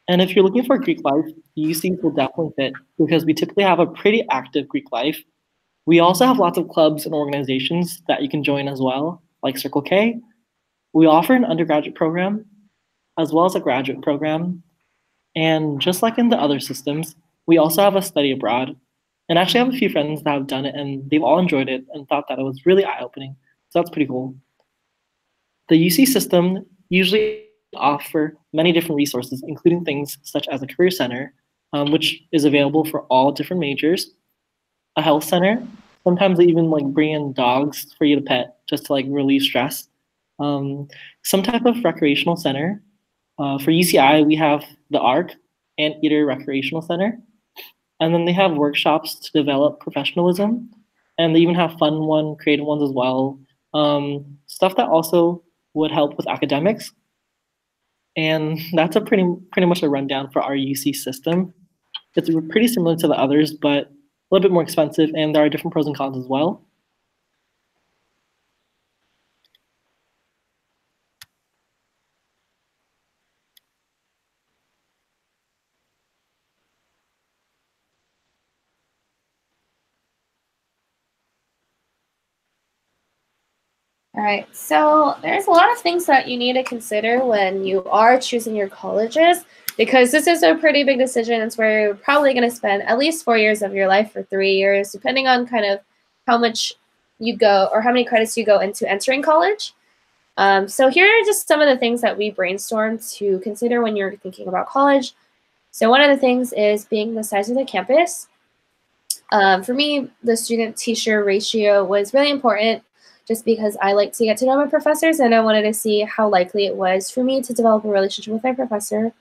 E: And if you're looking for Greek life, UCs will definitely fit because we typically have a pretty active Greek life. We also have lots of clubs and organizations that you can join as well, like Circle K. We offer an undergraduate program as well as a graduate program. And just like in the other systems, we also have a study abroad. And actually I have a few friends that have done it and they've all enjoyed it and thought that it was really eye-opening. So that's pretty cool. The UC system usually offer many different resources, including things such as a career center, which is available for all different majors, a health center. Sometimes they even bring in dogs for you to pet just to relieve stress. Some type of recreational center. For UCI, we have the 𝐼𝐸, Anteater Recreational Center. And then they have workshops to develop professionalism. And they even have fun creative ones as well. Stuff that also would help with academics. And that's a pretty much a rundown for our UC system. It's pretty similar to the others, but a little bit more expensive, and there are different pros and cons as well.
A: All right, so there's a lot of things that you need to consider when you are choosing your colleges, because this is a pretty big decision. It's where you're probably going to spend at least 4 years of your life, or 3 years, depending on kind of how much you go or how many credits you go into entering college. So here are just some of the things that we brainstormed to consider when you're thinking about college. So one of the things is being the size of the campus. For me, the student-teacher ratio was really important, just because I like to get to know my professors and I wanted to see how likely it was for me to develop a relationship with my professor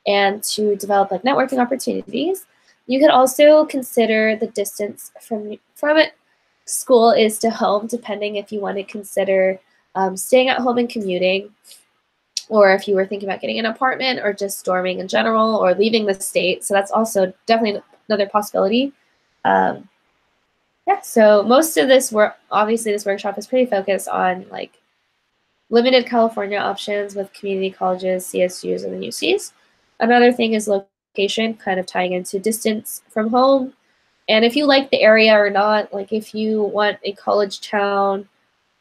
A: and to develop networking opportunities. You could also consider the distance from it. School is to home, depending if you want to consider staying at home and commuting, or if you were thinking about getting an apartment or just dorming in general or leaving the state. So that's also definitely another possibility. Yeah, so most of this work, obviously this workshop is pretty focused on limited California options with community colleges, CSUs, and the UCs. Another thing is location, kind of tying into distance from home. And if you like the area or not, if you want a college town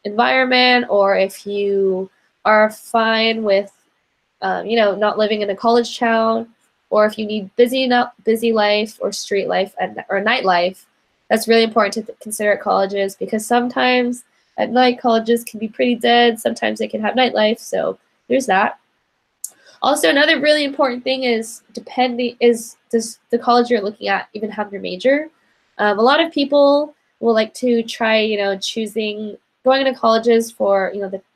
A: environment, or if you are fine with, not living in a college town, or if you need busy life or street life or nightlife, that's really important to consider at colleges, because sometimes at night colleges can be pretty dead. Sometimes they can have nightlife, so there's that. Also, another really important thing is does the college you're looking at even have your major? A lot of people will like to try, going into colleges for,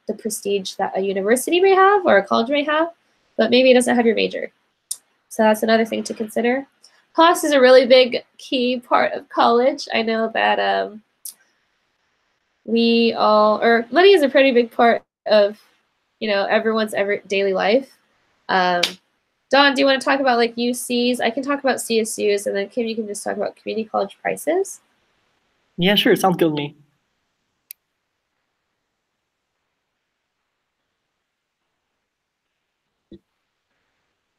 A: the prestige that a university may have or a college may have, but maybe it doesn't have your major. So that's another thing to consider. Cost is a really big key part of college. I know that money is a pretty big part of, everyone's daily life. Dawn, do you want to talk about like UCs? I can talk about CSUs, and then Kim, you can just talk about community college prices.
E: Yeah, sure. Sounds good to me.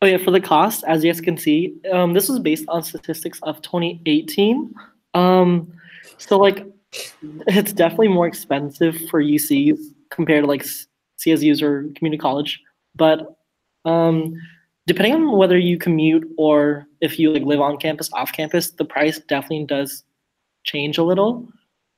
E: Oh yeah, for the cost, as you guys can see, this was based on statistics of 2018. So like, it's definitely more expensive for UCs compared to like CSUs or community college. But depending on whether you commute or if you like live on campus, off campus, the price definitely does change a little.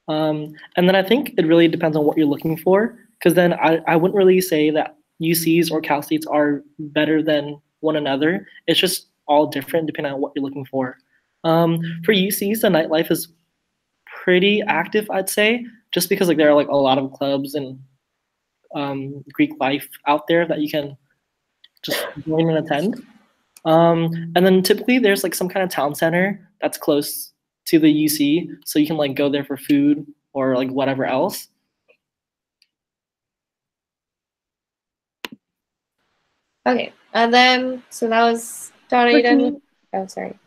E: And then I think it really depends on what you're looking for, because then I wouldn't really say that UCs or Cal States are better than one another. It's just all different depending on what you're looking for. For UCs, the nightlife is pretty active, I'd say, just because like there are like a lot of clubs and Greek life out there that you can just join and attend. And then typically there's like some kind of town center that's close to the UC, so you can like go there for food or like whatever else.
A: Okay, and then so that was Donna. You done? Oh, sorry.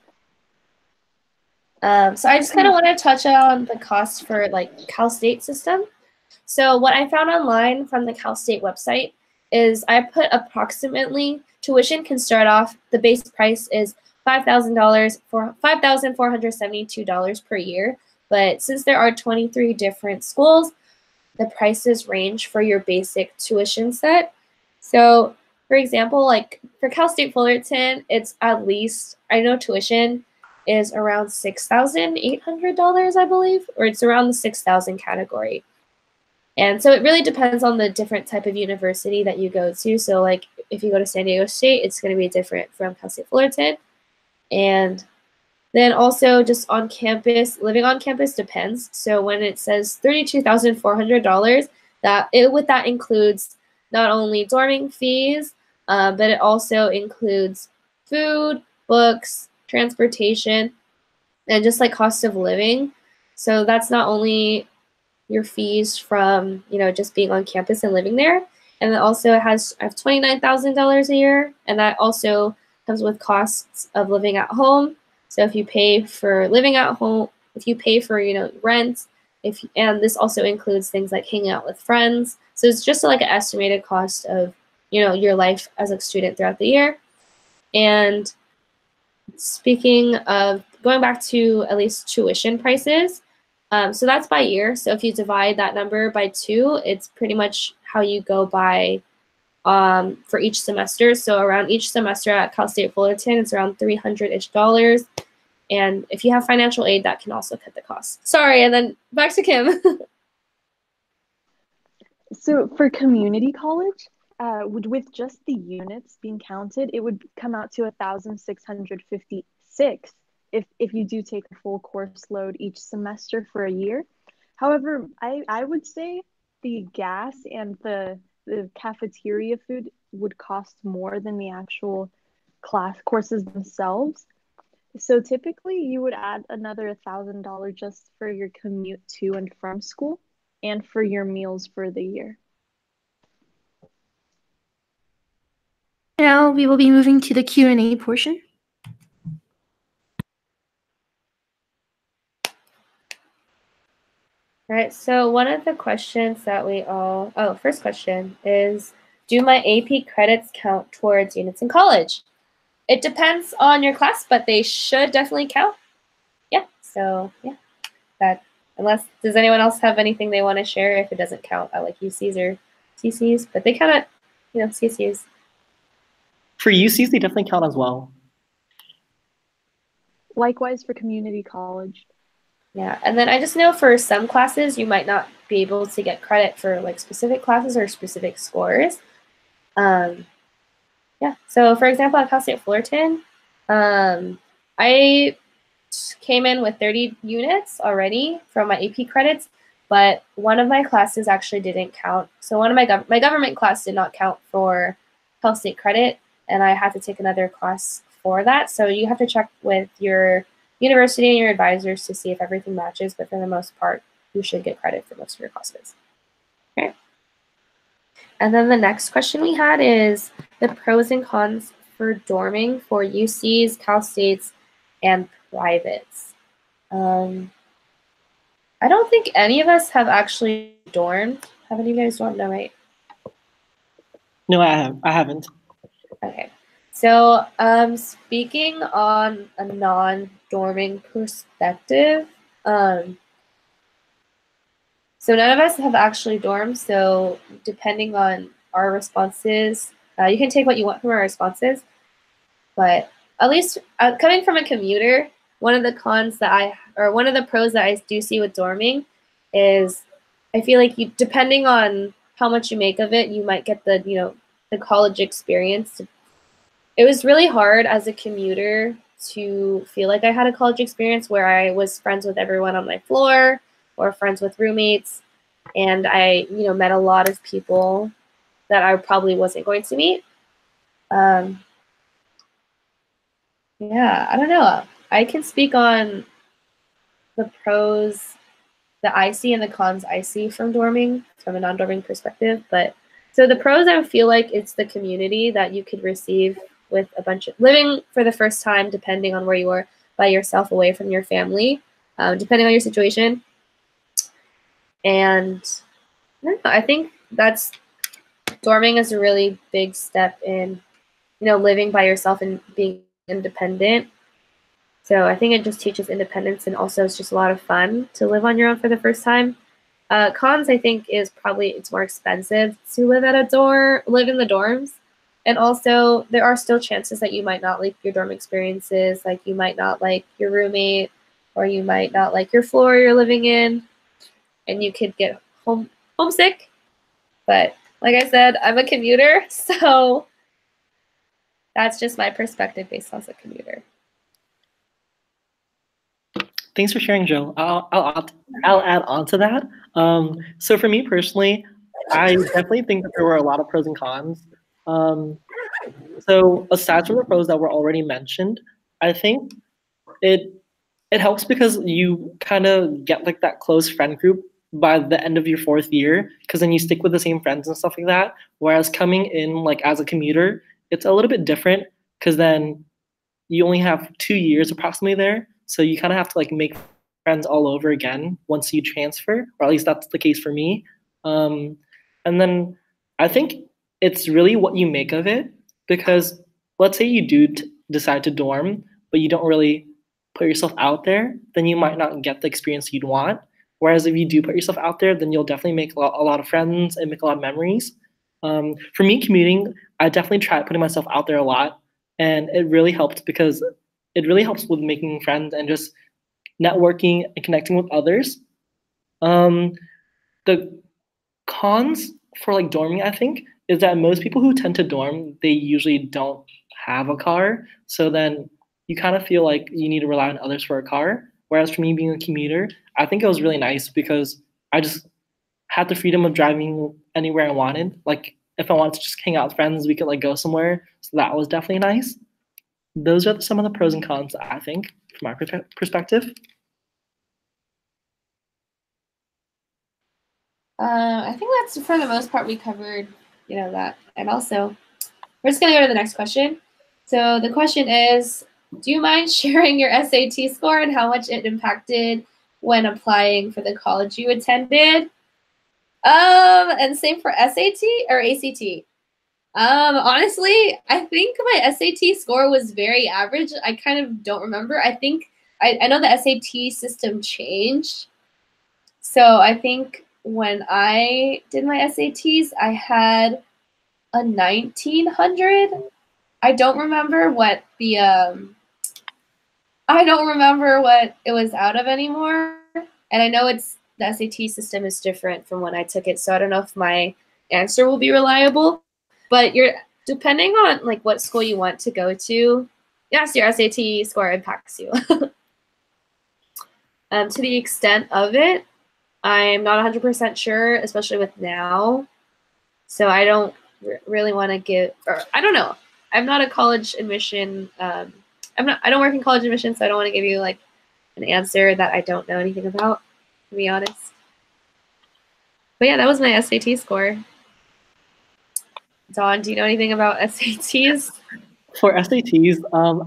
A: So I just kind of want to touch on the cost for like Cal State system. So what I found online from the Cal State website is I put approximately tuition can start off, the base price is $5,472 per year. But since there are 23 different schools, the prices range for your basic tuition set. So for example, like for Cal State Fullerton, it's at least, I know tuition is around $6,800, I believe, or it's around the 6,000 category. And so it really depends on the different type of university that you go to. So like if you go to San Diego State, it's going to be different from Cal State Fullerton. And then also just on campus, living on campus depends. So when it says $32,400, that includes not only dorming fees, but it also includes food, books, transportation, and just like cost of living. So that's not only your fees from, just being on campus and living there. And then also I have $29,000 a year, and that also comes with costs of living at home. So if you pay for living at home, if you pay for, rent, and this also includes things like hanging out with friends. So it's just like an estimated cost of, your life as a student throughout the year. And speaking of going back to at least tuition prices, so that's by year. So if you divide that number by 2, it's pretty much how you go by for each semester. So around each semester at Cal State Fullerton, it's around $300-ish. And if you have financial aid, that can also cut the cost. Sorry, and then back to Kim.
F: So for community college, with just the units being counted, it would come out to 1,656 if you do take a full course load each semester for a year. However, I would say the gas and the cafeteria food would cost more than the actual class courses themselves. So typically you would add another $1,000 just for your commute to and from school and for your meals for the year.
D: Now we will be moving to the Q&A portion.
A: All right, so one of the questions that first question is, do my AP credits count towards units in college? It depends on your class, but they should definitely count. Yeah, so yeah, does anyone else have anything they want to share if it doesn't count at like UCs or CCs, but they count at, CCs.
E: For UCs, they definitely count as well.
F: Likewise for community college.
A: Yeah, and then I just know for some classes, you might not be able to get credit for like specific classes or specific scores. yeah, so for example, at Cal State Fullerton, I came in with 30 units already from my AP credits, but one of my classes actually didn't count. So one of my government class did not count for Cal State credit, and I had to take another class for that. So you have to check with your university and your advisors to see if everything matches, but for the most part, you should get credit for most of your classes. Okay. And then the next question we had is the pros and cons for dorming for UCs, Cal States, and privates. I don't think any of us have actually dormed. Have any of you guys dormed? No, right?
E: No, I haven't.
A: Okay. So speaking on a non-dorming perspective, so none of us have actually dormed, so depending on our responses, you can take what you want from our responses, but at least coming from a commuter, one of the pros that I do see with dorming is I feel like depending on how much you make of it, you might get the college experience. It was really hard as a commuter to feel like I had a college experience where I was friends with everyone on my floor or friends with roommates, and I met a lot of people that I probably wasn't going to meet. Yeah, I don't know. I can speak on the pros that I see and the cons I see from dorming from a non-dorming perspective. But so the pros, I feel like it's the community that you could receive with a bunch of living for the first time, depending on where you are by yourself away from your family, depending on your situation. And I don't know, I think that's dorming is a really big step in, living by yourself and being independent. So I think it just teaches independence, and also it's just a lot of fun to live on your own for the first time. Cons, I think, is probably it's more expensive to live in the dorms. And also there are still chances that you might not like your dorm experiences, like you might not like your roommate, or you might not like your floor you're living in, and you could get homesick. But like I said, I'm a commuter, so that's just my perspective based on a commuter.
E: Thanks for sharing, Joe. I'll add on to that. So for me personally, I definitely think that there were a lot of pros and cons. So aside from the pros that were already mentioned, I think it helps because you kind of get like that close friend group by the end of your 4th year, because then you stick with the same friends and stuff like that. Whereas coming in like as a commuter, it's a little bit different because then you only have 2 years approximately there. So you kind of have to like make friends all over again once you transfer, or at least that's the case for me. And then I think it's really what you make of it, because let's say you do decide to dorm, but you don't really put yourself out there, then you might not get the experience you'd want. Whereas if you do put yourself out there, then you'll definitely make a lot of friends and make a lot of memories. For me, commuting, I definitely tried putting myself out there a lot, and it really helped because it really helps with making friends and just networking and connecting with others. The cons for like dorming, I think, is that most people who tend to dorm, they usually don't have a car. So then you kind of feel like you need to rely on others for a car. Whereas for me being a commuter, I think it was really nice because I just had the freedom of driving anywhere I wanted. Like if I wanted to just hang out with friends, we could like go somewhere. So that was definitely nice. Those are some of the pros and cons, I think, from my perspective.
A: I think that's for the most part we covered, that. And also, we're just going to go to the next question. So the question is, do you mind sharing your SAT score and how much it impacted when applying for the college you attended? And same for SAT or ACT? Honestly, I think my SAT score was very average. I kind of don't remember. I think I know the SAT system changed. So I think when I did my SATs, I had a 1900. I don't remember what it was out of anymore. And I know the SAT system is different from when I took it, so I don't know if my answer will be reliable. But your depending on like what school you want to go to, yes, your SAT score impacts you. To the extent of it, I'm not 100% sure, especially with now. So I don't really want to give, or I don't know. I'm not a college admission. I don't work in college admission, so I don't want to give you like an answer that I don't know anything about, to be honest. But yeah, that was my SAT score. Dawn, do you know anything about SATs?
E: For SATs,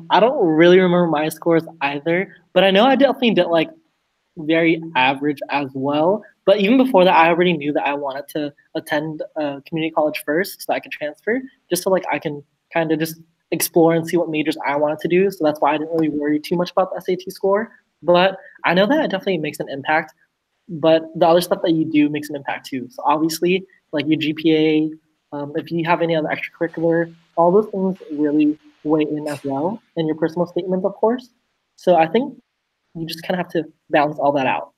E: I don't really remember my scores either, but I know I definitely did like very average as well. But even before that, I already knew that I wanted to attend community college first so I could transfer, just so like I can kind of just explore and see what majors I wanted to do. So that's why I didn't really worry too much about the SAT score. But I know that it definitely makes an impact. But the other stuff that you do makes an impact too. So obviously, like your GPA, if you have any other extracurricular, all those things really weigh in as well, and your personal statement, of course. So I think you just kind of have to balance all that out.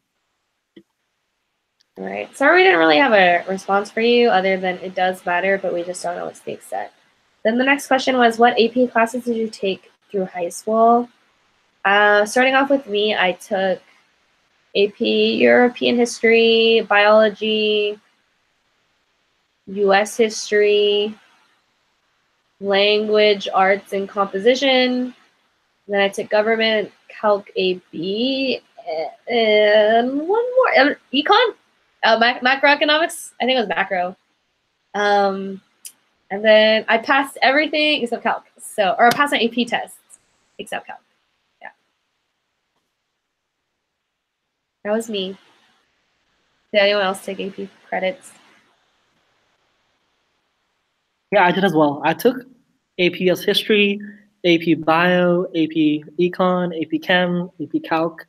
A: All right. Sorry we didn't really have a response for you other than it does matter, but we just don't know what stakes set. Then the next question was, what AP classes did you take through high school? Starting off with me, I took AP European History, Biology, US History, Language, Arts, and Composition. Then I took Government, Calc AB, and one more, Econ? Macroeconomics? I think it was macro. And then I passed everything except Calc. Or I passed my AP tests except Calc. Yeah. That was me. Did anyone else take AP credits?
E: Yeah, I did as well. I took AP as History, AP Bio, AP Econ, AP Chem, AP Calc,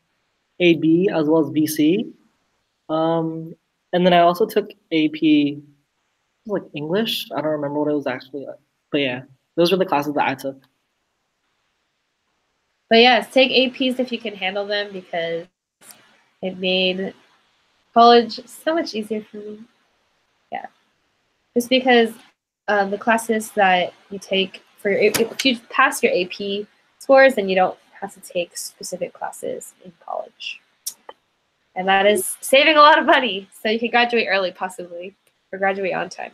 E: AB, as well as BC. And then I also took AP, like English. I don't remember what it was actually like. But yeah, those were the classes that I took.
A: But yes, take APs if you can handle them because it made college so much easier for me. Yeah. Just because the classes that you take for if you pass your AP scores, then you don't have to take specific classes in college. And that is saving a lot of money. So you can graduate early, possibly, or graduate on time.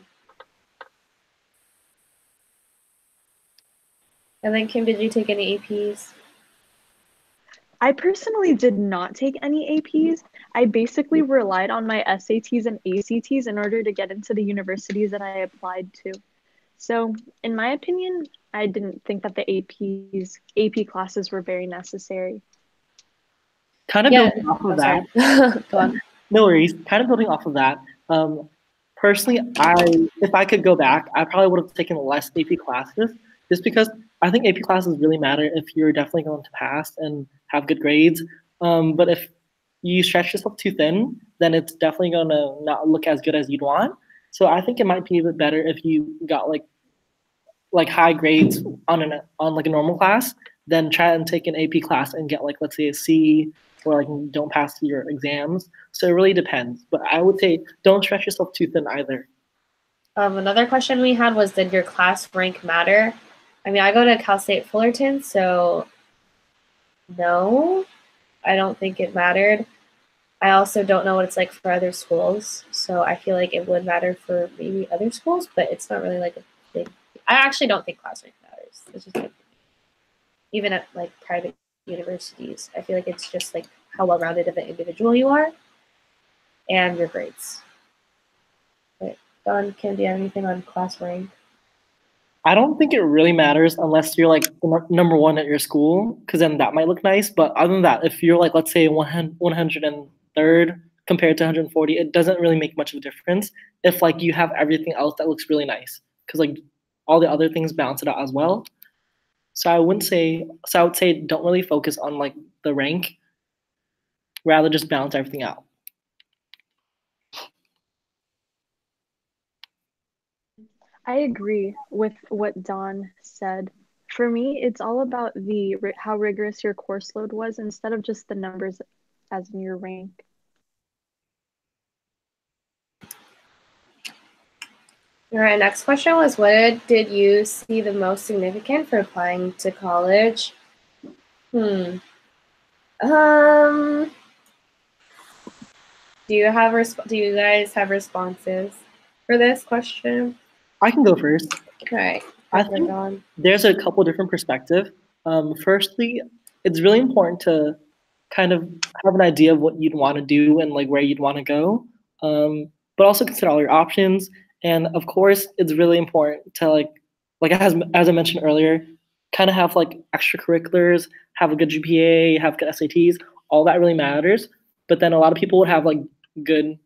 A: And then, Kim, did you take any APs?
F: I personally did not take any APs. I basically relied on my SATs and ACTs in order to get into the universities that I applied to. So, in my opinion, I didn't think that the AP classes were very necessary.
E: Kind of building off of that.
A: Go on.
E: No worries. Kind of building off of that. Personally, if I could go back, I probably would have taken less AP classes, just because I think AP classes really matter if you're definitely going to pass and have good grades. But if you stretch yourself too thin, then it's definitely going to not look as good as you'd want. So I think it might be a bit better if you got like high grades on like a normal class, then try and take an AP class and get like, let's say, a C, or like don't pass your exams. So it really depends. But I would say don't stretch yourself too thin either.
A: Another question we had was, did your class rank matter? I mean, I go to Cal State Fullerton, so no, I don't think it mattered. I also don't know what it's like for other schools, so I feel like it would matter for maybe other schools, but it's not really like a big. I actually don't think class rank matters. It's just like, even at like private universities, I feel like it's just like how well-rounded of an individual you are and your grades. But Don, Kim, do you have anything on class rank?
E: I don't think it really matters unless you're like number one at your school, because then that might look nice. But other than that, if you're like, let's say 103rd compared to 140, it doesn't really make much of a difference if like you have everything else that looks really nice, because like all the other things balance it out as well. So I would say don't really focus on like the rank, rather just balance everything out.
F: I agree with what Don said. For me, it's all about how rigorous your course load was instead of just the numbers as in your rank.
A: All right, next question was, what did you see the most significant for applying to college? Do you guys have responses for this question?
E: I can go first.
A: All right.
E: I think there's a couple different perspectives. Firstly, it's really important to kind of have an idea of what you'd want to do and like where you'd want to go, but also consider all your options. And of course, it's really important to like as I mentioned earlier, kind of have like extracurriculars, have a good GPA, have good SATs. All that really matters. But then a lot of people would have like good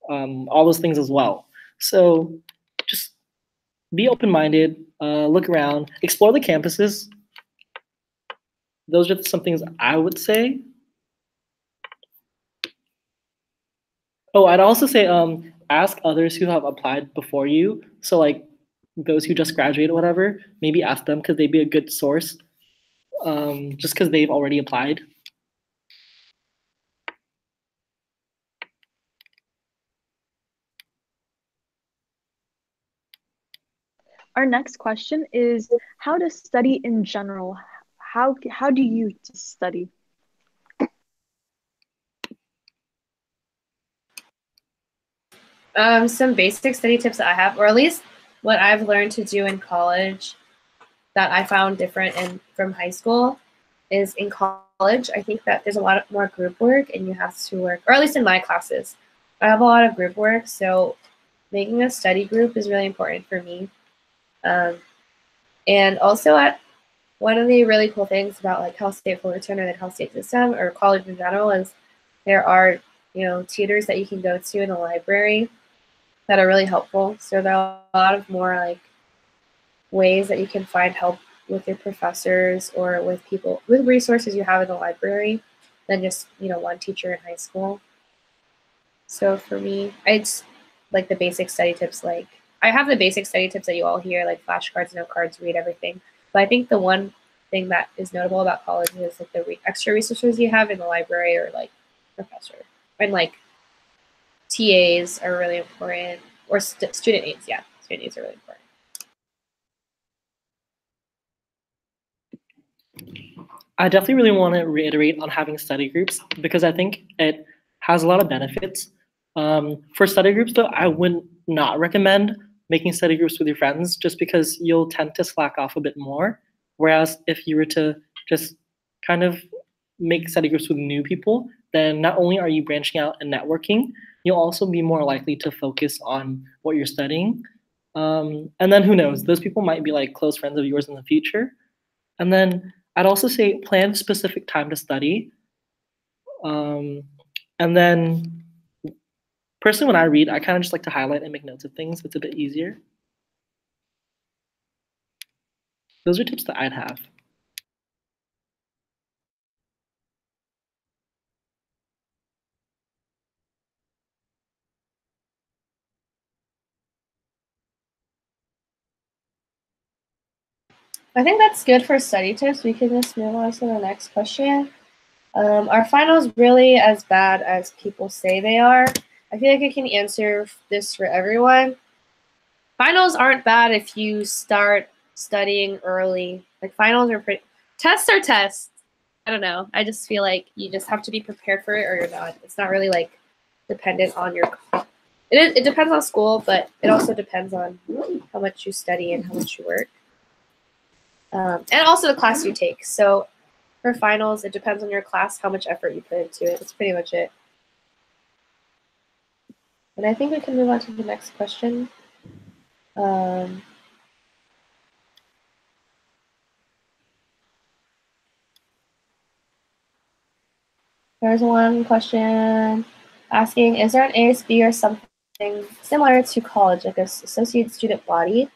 E: all those things as well. So just be open-minded, look around, explore the campuses. Those are some things I would say. Oh, I'd also say ask others who have applied before you. So like those who just graduated or whatever, maybe ask them because they'd be a good source just because they've already applied.
F: Our next question is how to study in general. How do you study?
A: Some basic study tips that I have, or at least what I've learned to do in college that I found different from high school, is in college, I think that there's a lot more group work and you have to work, or at least in my classes, I have a lot of group work, so making a study group is really important for me. And also one of the really cool things about like Cal State Fullerton or the Cal State system or college in general is there are, tutors that you can go to in the library that are really helpful. So there are a lot of more like ways that you can find help with your professors or with resources you have in the library than just, one teacher in high school. So for me, it's like the basic study tips. Like I have the basic study tips that you all hear, like flashcards, note cards, read everything. But I think the one thing that is notable about college is like the extra resources you have in the library or like professor. And like TAs are really important, or student aides. Yeah, student aides are really important.
E: I definitely really want to reiterate on having study groups because I think it has a lot of benefits. For study groups, though, I would not recommend making study groups with your friends just because you'll tend to slack off a bit more. Whereas if you were to just kind of make study groups with new people, then not only are you branching out and networking, you'll also be more likely to focus on what you're studying. And then who knows, those people might be like close friends of yours in the future. And then I'd also say plan specific time to study. And then personally, when I read, I kind of just like to highlight and make notes of things. It's a bit easier. Those are tips that I'd have.
A: I think that's good for study tips. We can just move on to the next question. Are finals really as bad as people say they are? I feel like I can answer this for everyone. Finals aren't bad if you start studying early. Like finals are tests are tests. I don't know. I just feel like you just have to be prepared for it or you're not. It's not really like dependent on your. It depends on school, but it also depends on how much you study and how much you work. And also the class you take. So for finals, it depends on your class, how much effort you put into it. That's pretty much it. And I think we can move on to the next question. There's one question asking, is there an ASB or something similar to college, like an associate student body?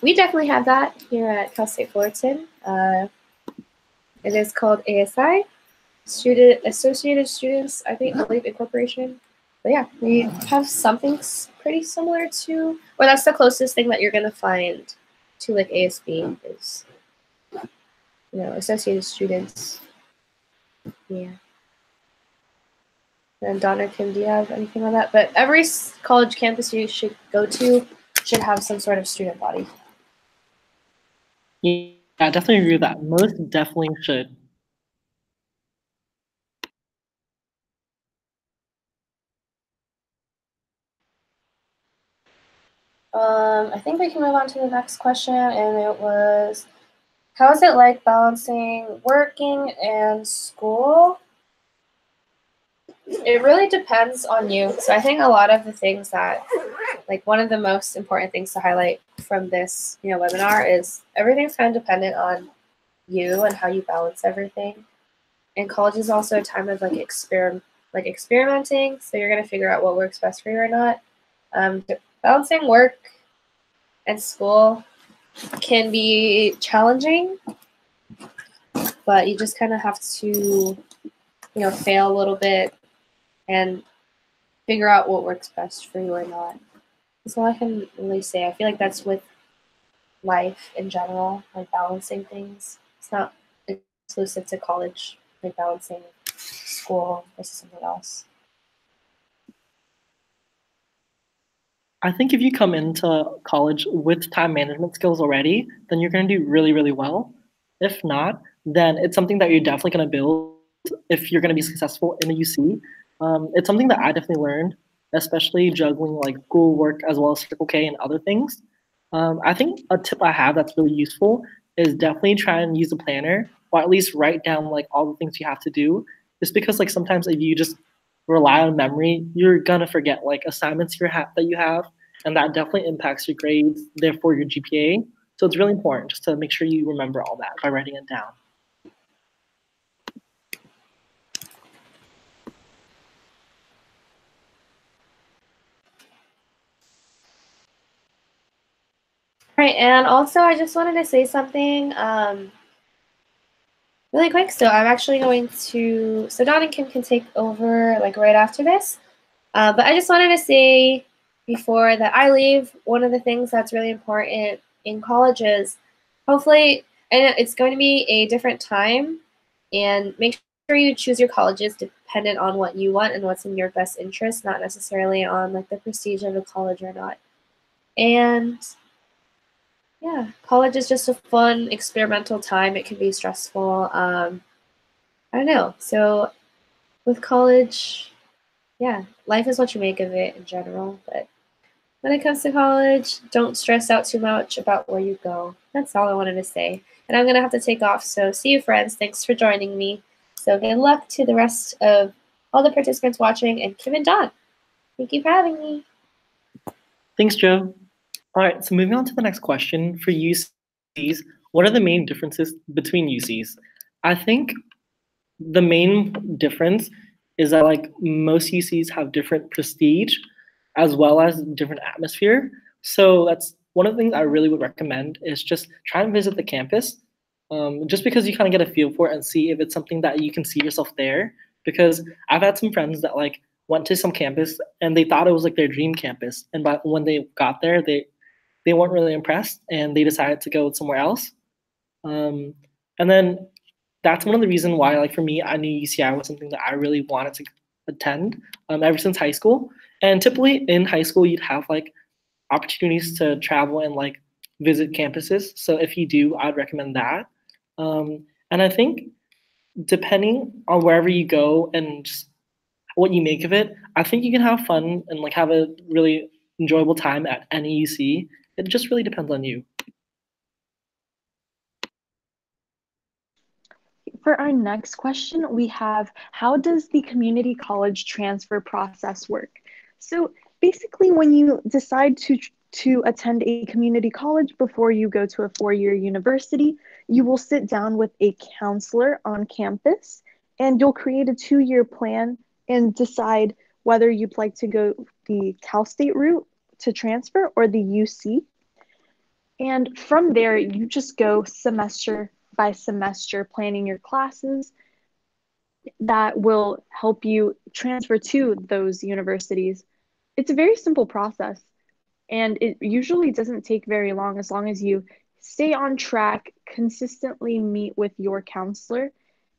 A: We definitely have that here at Cal State Fullerton. It is called ASI, Associated Students, I believe, Incorporation. But yeah, we have something pretty similar to, or that's the closest thing that you're gonna find to like ASB is, Associated Students. Yeah. And Donna, Kim, do you have anything on that? But every college campus you should go to should have some sort of student body.
E: Yeah, I definitely agree with that. Most definitely should.
A: I think we can move on to the next question, and it was, how is it like balancing working and school? It really depends on you. So I think a lot of the things that, like one of the most important things to highlight from this, webinar is everything's kind of dependent on you and how you balance everything. And college is also a time of experimenting. So you're gonna figure out what works best for you or not. Balancing work and school can be challenging, but you just kind of have to, fail a little bit and figure out what works best for you or not. That's all I can really say. I feel like that's with life in general, like balancing things. It's not exclusive to college, like balancing school versus something else.
E: I think if you come into college with time management skills already, then you're going to do really, really well. If not, then it's something that you're definitely going to build if you're going to be successful in the UC. It's something that I definitely learned, especially juggling like school work as well as Circle K and other things. I think a tip I have that's really useful is definitely try and use a planner, or at least write down like all the things you have to do. Just because like sometimes if you just rely on memory, you're gonna forget like assignments that you have, and that definitely impacts your grades, therefore your GPA. So it's really important just to make sure you remember all that by writing it down.
A: Right, and also I just wanted to say something really quick. So I'm actually going to, so Don and Kim can take over like right after this. But I just wanted to say before that I leave, one of the things that's really important in college is hopefully, and it's going to be a different time, and make sure you choose your colleges dependent on what you want and what's in your best interest, not necessarily on like the prestige of a college or not. And yeah, college is just a fun experimental time. It can be stressful. I don't know. So with college, yeah, life is what you make of it in general. But when it comes to college, don't stress out too much about where you go. That's all I wanted to say. And I'm going to have to take off. So see you, friends. Thanks for joining me. So good luck to the rest of all the participants watching, and Kim and Don. Thank you for having me.
E: Thanks, Joe. All right, so moving on to the next question for UCs, what are the main differences between UCs? I think the main difference is that like most UCs have different prestige as well as different atmosphere. So that's one of the things I really would recommend is just try and visit the campus, just because you kind of get a feel for it and see if it's something that you can see yourself there. Because I've had some friends that like went to some campus and they thought it was like their dream campus, and when they got there, they weren't really impressed and they decided to go somewhere else. And then that's one of the reasons why, like for me, I knew UCI was something that I really wanted to attend ever since high school. And typically in high school, you'd have like opportunities to travel and like visit campuses. So if you do, I'd recommend that. And I think depending on wherever you go and just what you make of it, I think you can have fun and like have a really enjoyable time at any UC. It just really depends on you.
F: For our next question, we have, how does the community college transfer process work? So basically, when you decide to attend a community college before you go to a four-year university, you will sit down with a counselor on campus, and you'll create a 2-year plan and decide whether you'd like to go the Cal State route to transfer or the UC. And from there, you just go semester by semester planning your classes that will help you transfer to those universities. It's a very simple process, and it usually doesn't take very long as you stay on track, consistently meet with your counselor,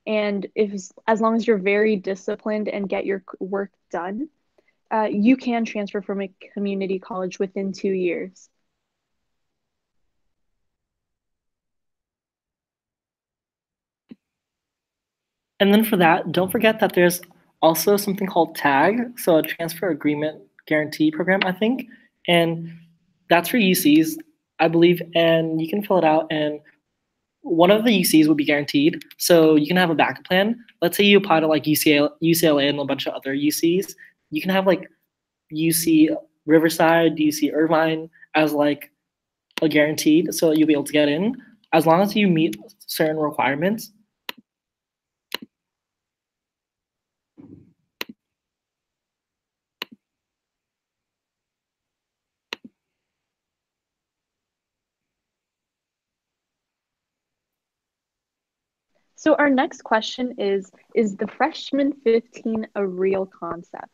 F: And as long as you're very disciplined and get your work done, you can transfer from a community college within 2 years.
E: And then for that, don't forget that there's also something called TAG, so a transfer agreement guarantee program, I think. And that's for UCs, I believe, and you can fill it out and one of the UCs would be guaranteed. So you can have a backup plan. Let's say you apply to like UCLA and a bunch of other UCs. You can have like UC Riverside, UC Irvine as like a guaranteed, so you'll be able to get in as long as you meet certain requirements.
F: So our next question is the freshman 15 a real concept?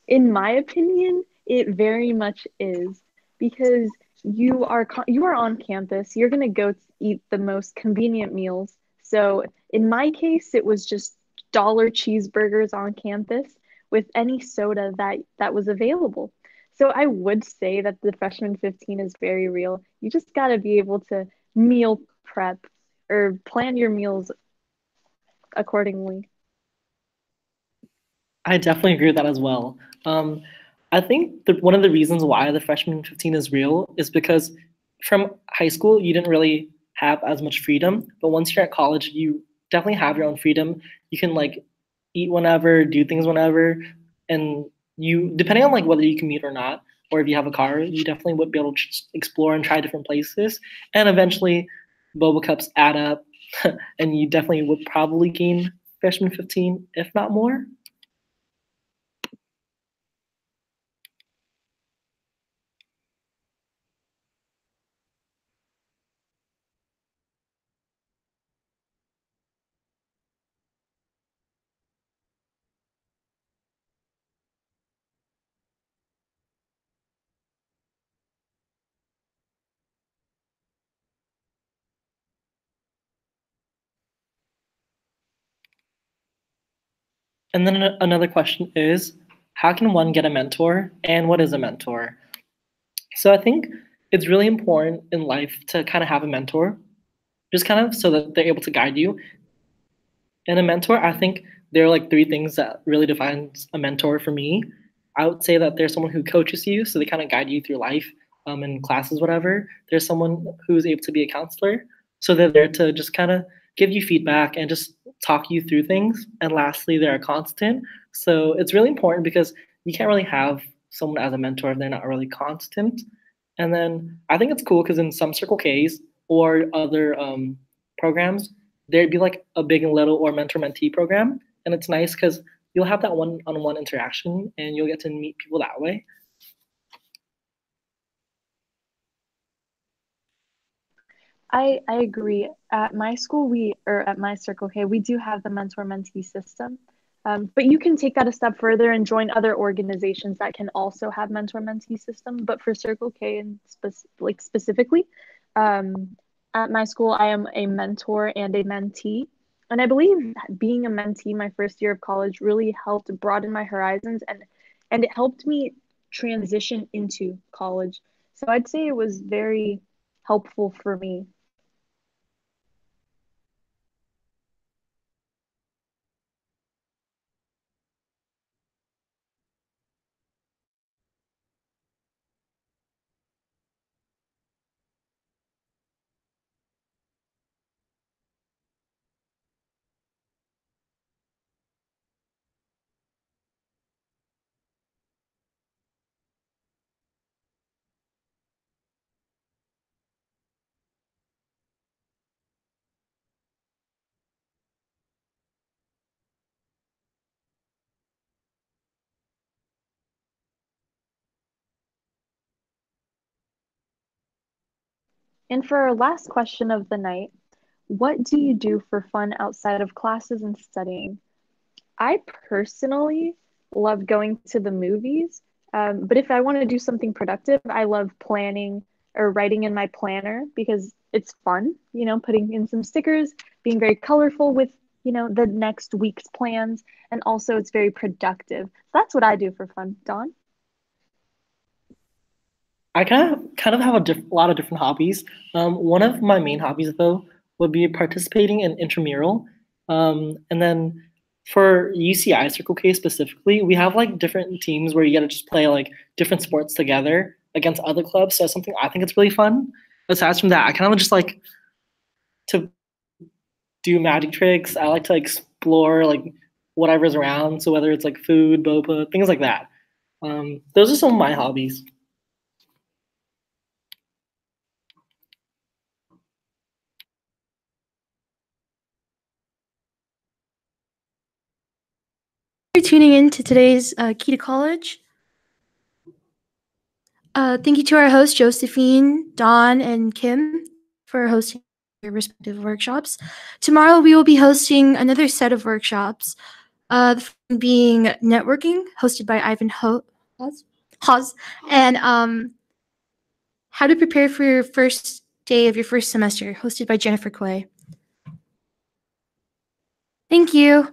F: In my opinion, it very much is, because you are on campus, you're going to go eat the most convenient meals. So in my case, it was just dollar cheeseburgers on campus with any soda that was available. So I would say that the freshman 15 is very real. You just got to be able to meal prep or plan your meals accordingly.
E: I definitely agree with that as well. I think one of the reasons why the freshman 15 is real is because from high school, you didn't really have as much freedom. But once you're at college, you definitely have your own freedom. You can like eat whenever, do things whenever. And you, depending on like whether you commute or not, or if you have a car, you definitely would be able to explore and try different places. And eventually, boba cups add up, and you definitely would probably gain freshman 15, if not more. And then another question is, how can one get a mentor and what is a mentor? So I think it's really important in life to kind of have a mentor, just kind of so that they're able to guide you. And a mentor, I think there are like three things that really defines a mentor for me. I would say that there's someone who coaches you, so they kind of guide you through life in classes, whatever. There's someone who's able to be a counselor, so they're there to just kind of give you feedback and just talk you through things. And lastly, they're a constant. So it's really important because you can't really have someone as a mentor if they're not really constant. And then I think it's cool because in some Circle Ks or other programs, there'd be like a big and little or mentor mentee program. And it's nice because you'll have that one-on-one interaction and you'll get to meet people that way.
F: I agree. At my school, at my Circle K, we do have the mentor mentee system. But you can take that a step further and join other organizations that can also have mentor mentee system. But for Circle K and specifically, at my school, I am a mentor and a mentee. And I believe being a mentee my first year of college really helped broaden my horizons and it helped me transition into college. So I'd say it was very helpful for me. And for our last question of the night, what do you do for fun outside of classes and studying? I personally love going to the movies, but if I want to do something productive, I love planning or writing in my planner because it's fun, putting in some stickers, being very colorful with the next week's plans, and also it's very productive. So that's what I do for fun. Dawn?
E: I kind of have a lot of different hobbies. One of my main hobbies though would be participating in intramural. And then for UCI Circle K specifically, we have like different teams where you get to just play like different sports together against other clubs. So that's something I think it's really fun. Aside from that, I kind of just like to do magic tricks. I like to explore like whatever's around. So whether it's like food, boba, things like that. Those are some of my hobbies.
D: For tuning in to today's Key to College. Thank you to our hosts, Josephine, Dawn, and Kim, for hosting their respective workshops. Tomorrow, we will be hosting another set of workshops, the first one being networking, hosted by Ivan Hawes, and how to prepare for your first day of your first semester, hosted by Jennifer Quay. Thank you.